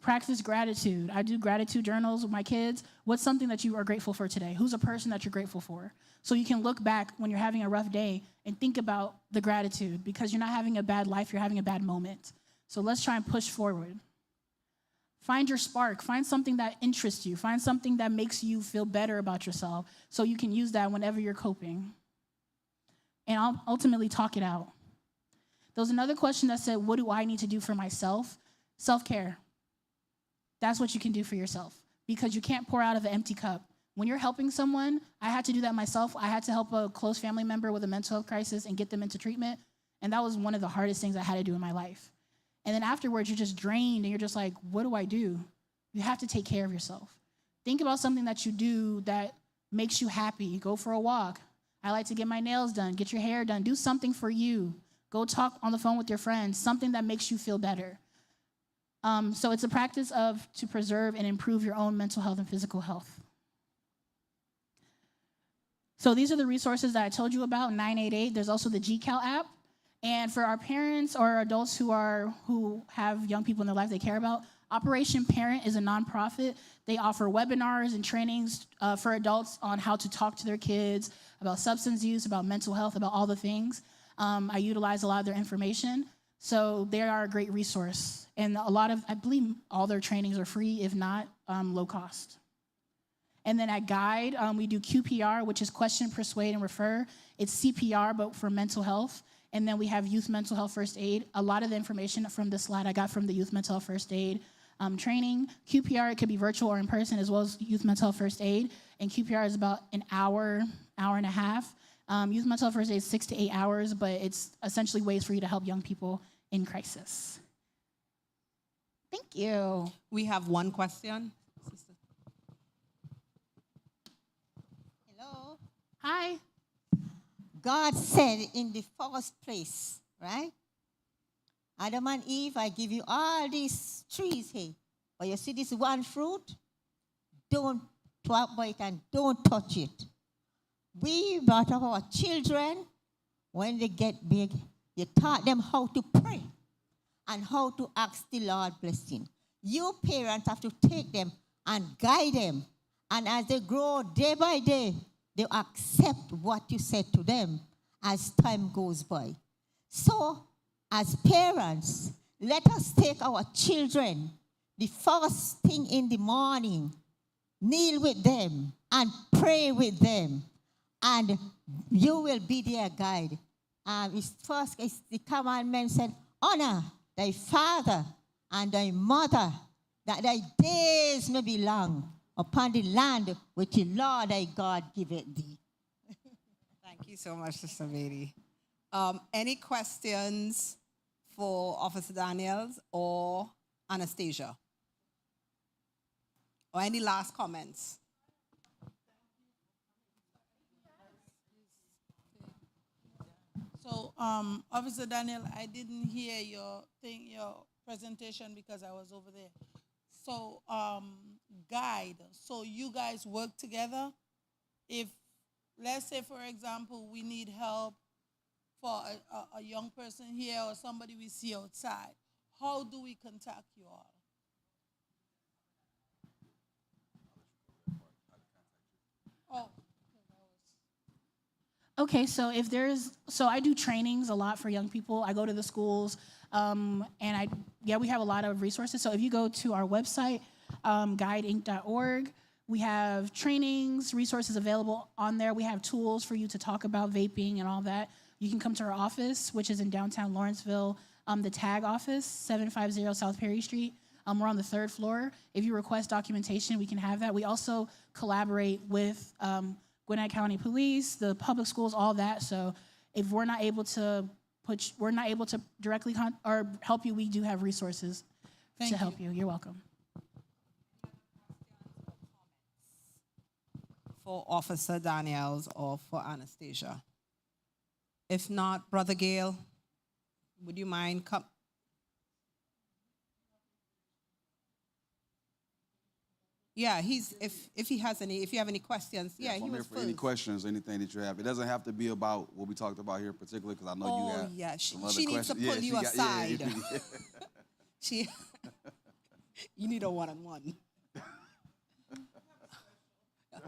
Practice gratitude. I do gratitude journals with my kids. What's something that you are grateful for today? Who's a person that you're grateful for? So you can look back when you're having a rough day and think about the gratitude, because you're not having a bad life, you're having a bad moment. So let's try and push forward. Find your spark. Find something that interests you. Find something that makes you feel better about yourself so you can use that whenever you're coping. And I'll ultimately talk it out. There was another question that said, what do I need to do for myself? Self-care. That's what you can do for yourself, because you can't pour out of an empty cup. When you're helping someone, I had to do that myself. I had to help a close family member with a mental health crisis and get them into treatment, and that was one of the hardest things I had to do in my life. And then afterwards, you're just drained, and you're just like, what do I do? You have to take care of yourself. Think about something that you do that makes you happy. Go for a walk. I like to get my nails done, get your hair done. Do something for you. Go talk on the phone with your friends, something that makes you feel better. So it's a practice to preserve and improve your own mental health and physical health. So these are the resources that I told you about, 988. There's also the GCal app. And for our parents or adults who have young people in their life they care about, Operation Parent is a nonprofit. They offer webinars and trainings for adults on how to talk to their kids about substance use, about mental health, about all the things. I utilize a lot of their information. So they are a great resource. And I believe all their trainings are free, if not low cost. And then at Guide, we do QPR, which is question, persuade, and refer. It's CPR, but for mental health. And then we have youth mental health first aid. A lot of the information from this slide I got from the youth mental health first aid training. QPR, it could be virtual or in person, as well as youth mental health first aid. And QPR is about an hour and a half. Youth mental health first aid is 6 to 8 hours, but it's essentially ways for you to help young people in crisis. Thank you. We have one question. Hello. Hi. God said in the first place, right? Adam and Eve, I give you all these trees here. But you see this one fruit? Don't talk about it and don't touch it. We brought up our children. When they get big, you taught them how to pray and how to ask the Lord blessing. You parents have to take them and guide them. And as they grow day by day, they accept what you said to them as time goes by. So, as parents, let us take our children the first thing in the morning, kneel with them and pray with them, and you will be their guide. It's the commandment said, honor thy father and thy mother, that thy days may be long upon the land which the Lord thy God giveth thee. Thank you so much, Sister Beatty. Any questions for Officer Daniels or Anastasia? Or any last comments? So, Officer Daniel, I didn't hear your presentation because I was over there. So, guide. So you guys work together. If, let's say, for example, we need help for a young person here or somebody we see outside, how do we contact you all? Oh. Okay, so I do trainings a lot for young people. I go to the schools, and we have a lot of resources. So if you go to our website, guideinc.org, we have trainings, resources available on there. We have tools for you to talk about vaping and all that. You can come to our office, which is in downtown Lawrenceville, the TAG office, 750 South Perry Street. We're on the 3rd floor. If you request documentation, we can have that. We also collaborate with Gwinnett County Police, the public schools, all that. So if we're not able to directly help you, we do have resources to help you. You're welcome. For Officer Daniels or for Anastasia? If not, Brother Gale, would you mind come? Yeah, if you have any questions, Yeah, he I'm here was for first. any questions, anything that you have. It doesn't have to be about what we talked about here particularly, because I know you have some other she needs to questions. pull you aside. Yeah. You need a one-on-one.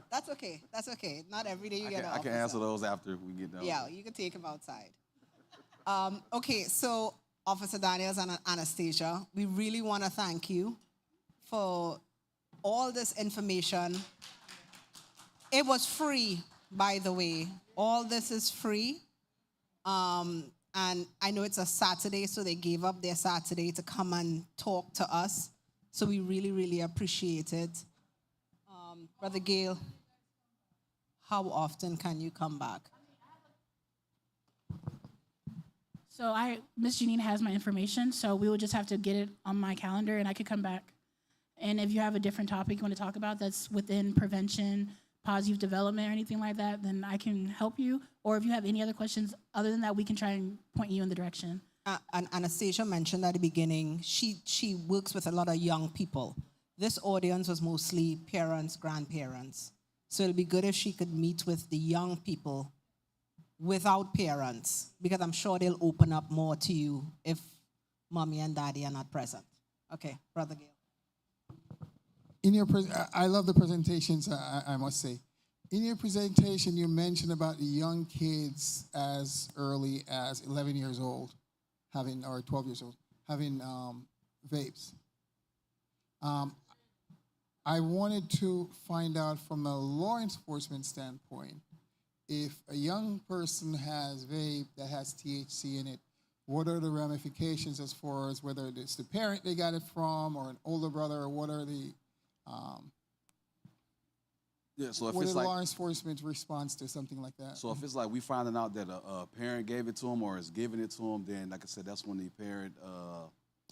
That's okay. Not every day you get an I can officer. answer those after we get done. Yeah, you can take him outside. Okay, so Officer Daniels and Anastasia, we really want to thank you for all this information. It was free, by the way. All this is free. And I know it's a Saturday, so they gave up their Saturday to come and talk to us. So we really, really appreciate it. Brother Gale, how often can you come back? So Miss Janine has my information, so we will just have to get it on my calendar, and I could come back. And if you have a different topic you want to talk about that's within prevention, positive development, or anything like that, then I can help you. Or if you have any other questions other than that, we can try and point you in the direction. And Anastasia mentioned at the beginning, she works with a lot of young people. This audience was mostly parents, grandparents. So it'll be good if she could meet with the young people without parents, because I'm sure they'll open up more to you if mommy and daddy are not present. Okay, Brother Gale. I love the presentations, I must say. In your presentation, you mentioned about the young kids as early as 11 years old, or 12 years old, having vapes. I wanted to find out from a law enforcement standpoint, if a young person has vape that has THC in it, what are the ramifications as far as whether it's the parent they got it from or an older brother, or what are the So if what it's is like law enforcement's response to something like that? So if it's like we finding out that a parent gave it to him or is giving it to him, then like I said, that's when the parent,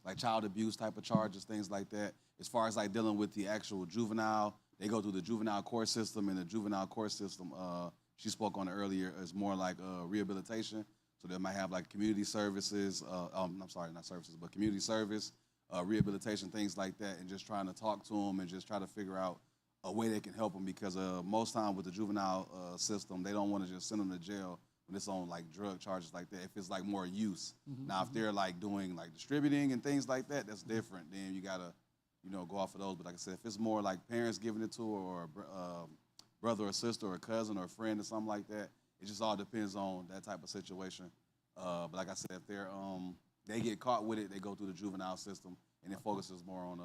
like child abuse type of charges, things like that. As far as like dealing with the actual juvenile, they go through the juvenile court system, and the juvenile court system, she spoke on it earlier, is more like rehabilitation. So they might have like community services, I'm sorry, not services, but community service, rehabilitation, things like that, and just trying to talk to them and just try to figure out a way they can help them, because most time with the juvenile system, they don't want to just send them to jail when it's on like drug charges like that. If it's like more use. Now, if they're like doing like distributing and things like that, that's different. Then you gotta, go off of those. But like I said, if it's more like parents giving it to her or brother or sister or cousin or friend or something like that. It just all depends on that type of situation. But like I said, if they get caught with it, they go through the juvenile system, and it focuses more on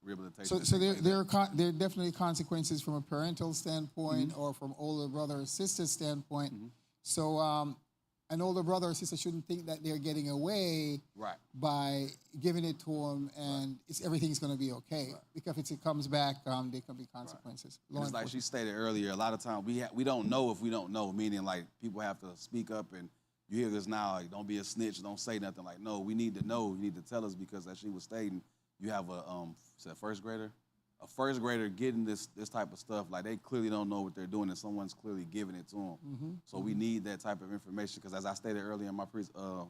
rehabilitation. So there are definitely consequences from a parental standpoint or from older brother or sister standpoint. So an older brother or sister shouldn't think that they're getting away Right. by giving it to them and everything's going to be okay. Because if it comes back, there can be consequences. And it's like she stated earlier, a lot of times we don't know if we don't know, meaning like people have to speak up, and you hear this now, like don't be a snitch, don't say nothing. Like, no, we need to know, you need to tell us, because as she was stating, you have a first grader getting this type of stuff, like they clearly don't know what they're doing, and someone's clearly giving it to them. So we need that type of information, because as I stated earlier in my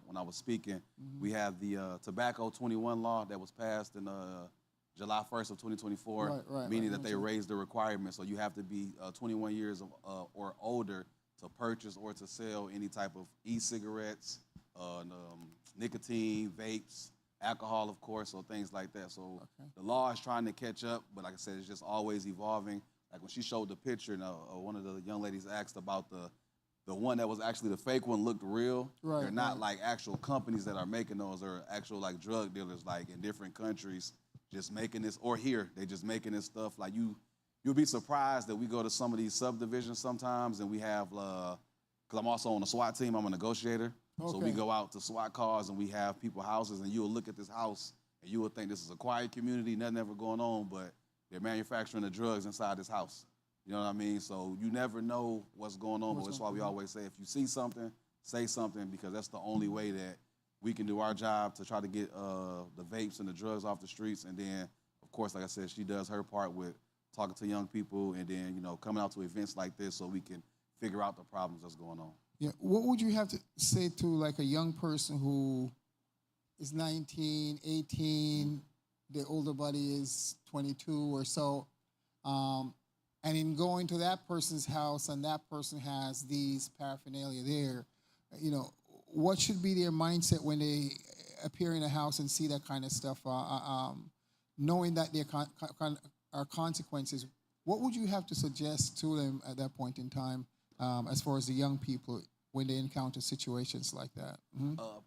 when I was speaking, we have the Tobacco 21 law that was passed in July 1st of 2024, meaning that they raised the requirement, so you have to be 21 years or older to purchase or to sell any type of e-cigarettes, nicotine, vapes, alcohol, of course, or things like that. So the law is trying to catch up, but like I said, it's just always evolving. Like when she showed the picture, and one of the young ladies asked about the one that was actually the fake one looked real. They're not like actual companies that are making those, or actual like drug dealers like in different countries just making this, or here, they just making this stuff. Like you'll be surprised that we go to some of these subdivisions sometimes, and we have, because I'm also on the SWAT team, I'm a negotiator. So we go out to SWAT cars, and we have people houses, and you'll look at this house, and you will think this is a quiet community, nothing ever going on, but they're manufacturing the drugs inside this house. You know what I mean? So you never know what's going on, but that's why we always say, if you see something, say something, because that's the only way that we can do our job to try to get the vapes and the drugs off the streets. And then, of course, like I said, she does her part with talking to young people, and then, coming out to events like this so we can figure out the problems that's going on. Yeah. What would you have to say to like a young person who is 19, 18, their older buddy is 22 or so, and in going to that person's house and that person has these paraphernalia there, what should be their mindset when they appear in a house and see that kind of stuff, knowing that there are consequences? What would you have to suggest to them at that point in time, as far as the young people when they encounter situations like that?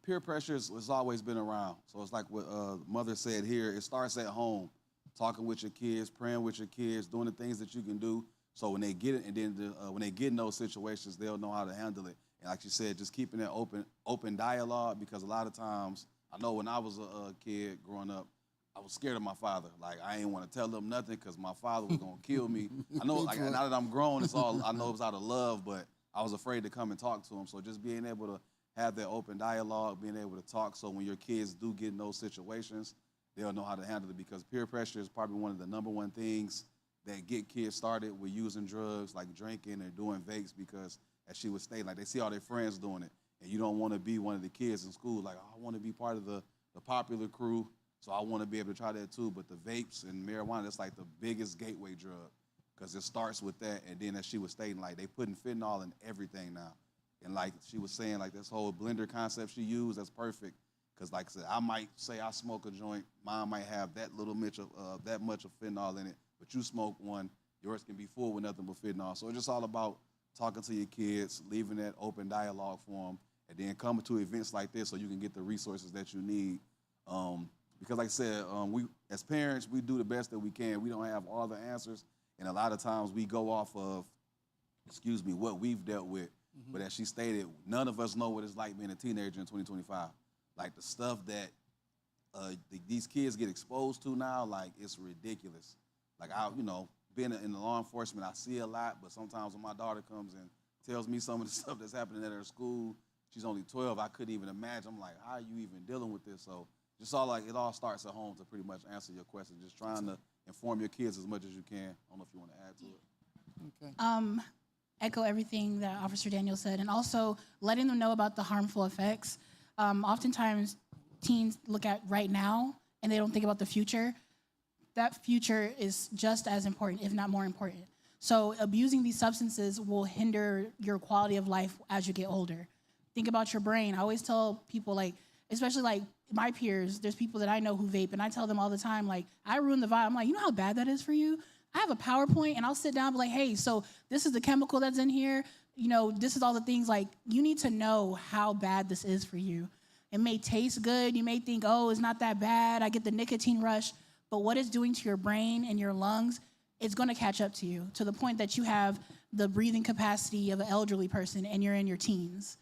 Peer pressure has always been around. So it's like what Mother said here, it starts at home, talking with your kids, praying with your kids, doing the things that you can do. So when they get it, and then when they get in those situations, they'll know how to handle it. And like you said, just keeping that open dialogue, because a lot of times, I know when I was a kid growing up, I was scared of my father. Like, I didn't want to tell him nothing because my father was going to kill me. I know, like, now that I'm grown, I know it's out of love, but I was afraid to come and talk to him. So just being able to have that open dialogue, being able to talk, so when your kids do get in those situations, they'll know how to handle it, because peer pressure is probably one of the number one things that get kids started with using drugs, like drinking or doing vapes, because as she was stating, like, they see all their friends doing it, and you don't want to be one of the kids in school, like, I want to be part of the popular crew, so I want to be able to try that too. But the vapes and marijuana, that's like the biggest gateway drug, because it starts with that, and then as she was stating, like, they putting fentanyl in everything now. And like she was saying, like, this whole blender concept she used, that's perfect. Because like I said, I might say I smoke a joint, mine might have that much of fentanyl in it, but you smoke one, yours can be full with nothing but fentanyl. So it's just all about talking to your kids, leaving that open dialogue for them, and then coming to events like this so you can get the resources that you need. Because like I said, we as parents, we do the best that we can. We don't have all the answers, and a lot of times we go off of, what we've dealt with. Mm-hmm. But as she stated, none of us know what it's like being a teenager in 2025. Like, the stuff that these kids get exposed to now, like, it's ridiculous. Like, being in the law enforcement, I see a lot, but sometimes when my daughter comes and tells me some of the stuff that's happening at her school, she's only 12, I couldn't even imagine. I'm like, how are you even dealing with this? So just it all starts at home, to pretty much answer your question. Just trying to inform your kids as much as you can. I don't know if you want to add to it. Okay. Echo everything that Officer Daniel said, and also letting them know about the harmful effects. Oftentimes, teens look at right now, and they don't think about the future. That future is just as important, if not more important. So abusing these substances will hinder your quality of life as you get older. Think about your brain. I always tell people, like, especially like my peers, there's people that I know who vape, and I tell them all the time, like, I ruin the vibe. I'm like, you know how bad that is for you? I have a PowerPoint, and I'll sit down and be like, hey, so this is the chemical that's in here. You know, this is all the things. Like, you need to know how bad this is for you. It may taste good. You may think, oh, it's not that bad. I get the nicotine rush. But what it's doing to your brain and your lungs, it's going to catch up to you to the point that you have the breathing capacity of an elderly person and you're in your teens.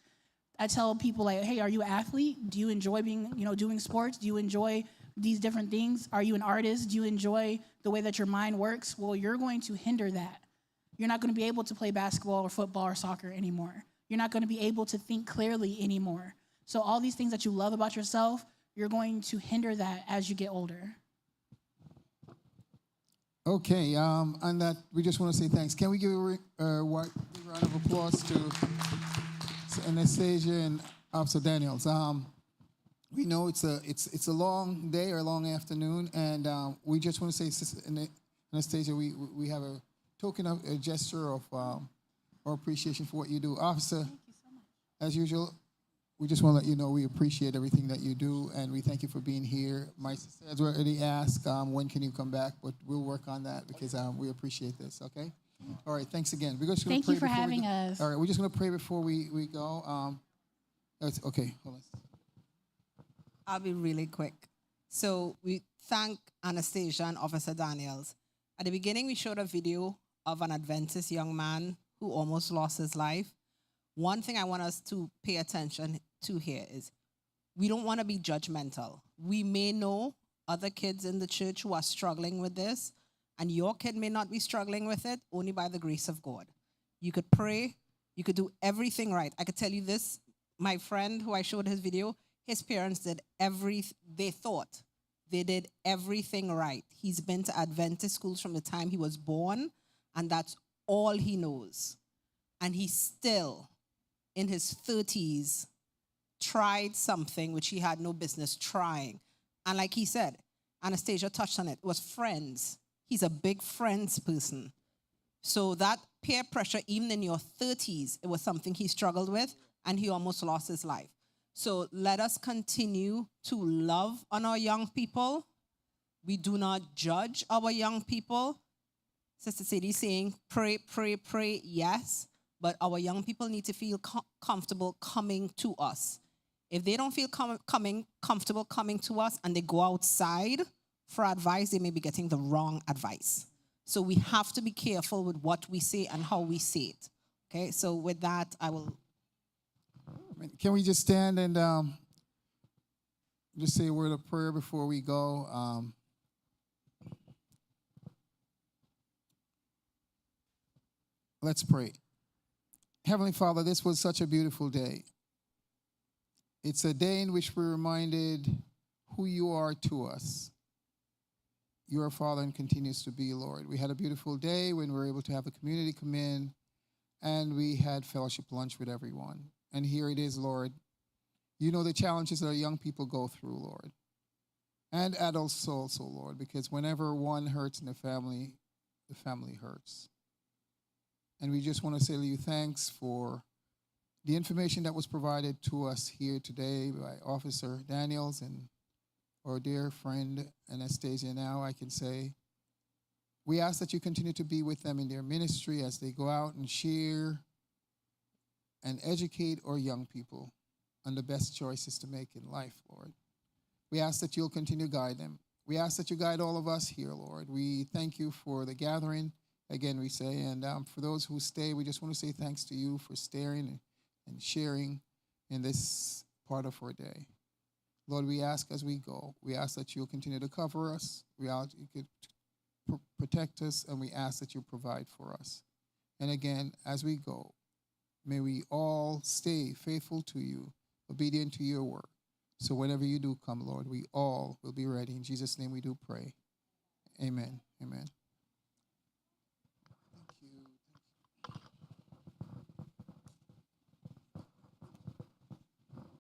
I tell people, like, hey, are you an athlete? Do you enjoy being, doing sports? Do you enjoy these different things? Are you an artist? Do you enjoy the way that your mind works? Well, you're going to hinder that. You're not going to be able to play basketball or football or soccer anymore. You're not going to be able to think clearly anymore. So all these things that you love about yourself, you're going to hinder that as you get older. Okay, on that, we just want to say thanks. Can we give a round of applause to Anastasia and Officer Daniels? We know it's a long day or a long afternoon, and we just want to say, Sister Anastasia, we have a token of a gesture of our appreciation for what you do. Officer, thank you so much. As usual, we just want to let you know we appreciate everything that you do, and we thank you for being here. My sister has already asked, when can you come back, but we'll work on that because we appreciate this, okay? All right, thanks again. We're just gonna Thank pray you for before having us. All right, we're just going to pray before we go. Okay, hold on. I'll be really quick. So we thank Anastasia and Officer Daniels. At the beginning, we showed a video of an Adventist young man who almost lost his life. One thing I want us to pay attention to here is we don't want to be judgmental. We may know other kids in the church who are struggling with this, and your kid may not be struggling with it only by the grace of God. You could pray. You could do everything right. I could tell you this, my friend who I showed his video, his parents did they thought they did everything right. He's been to Adventist schools from the time he was born, and that's all he knows. And he still, in his 30s, tried something which he had no business trying. And like he said, Anastasia touched on it, was friends. He's a big friends person. So that peer pressure, even in your 30s, it was something he struggled with, and he almost lost his life. So let us continue to love on our young people. We do not judge our young people. Sister Sadie saying, pray, pray, pray, yes. But our young people need to feel comfortable coming to us. If they don't feel comfortable coming to us and they go outside for advice, they may be getting the wrong advice. So we have to be careful with what we say and how we say it. Okay, so with that, I will. Can we just stand and just say a word of prayer before we go? Let's pray. Heavenly Father, this was such a beautiful day. It's a day in which we're reminded who you are to us. You are Father and continues to be, Lord. We had a beautiful day when we were able to have the community come in, and we had fellowship lunch with everyone. And here it is, Lord. You know the challenges that our young people go through, Lord. And adults also, Lord, because whenever one hurts in the family hurts. And we just want to say to you thanks for the information that was provided to us here today by Officer Daniels and our dear friend Anastasia. Now I can say, we ask that you continue to be with them in their ministry as they go out and share and educate our young people on the best choices to make in life, Lord. We ask that you'll continue to guide them. We ask that you guide all of us here, Lord. We thank you for the gathering, again, we say, and for those who stay, we just want to say thanks to you for staying and sharing in this part of our day. Lord, we ask as we go, we ask that you'll continue to cover us, we ask you could protect us, and we ask that you provide for us. And again, as we go, may we all stay faithful to you, obedient to your word. So whenever you do come, Lord, we all will be ready. In Jesus' name we do pray. Amen. Amen. Thank you.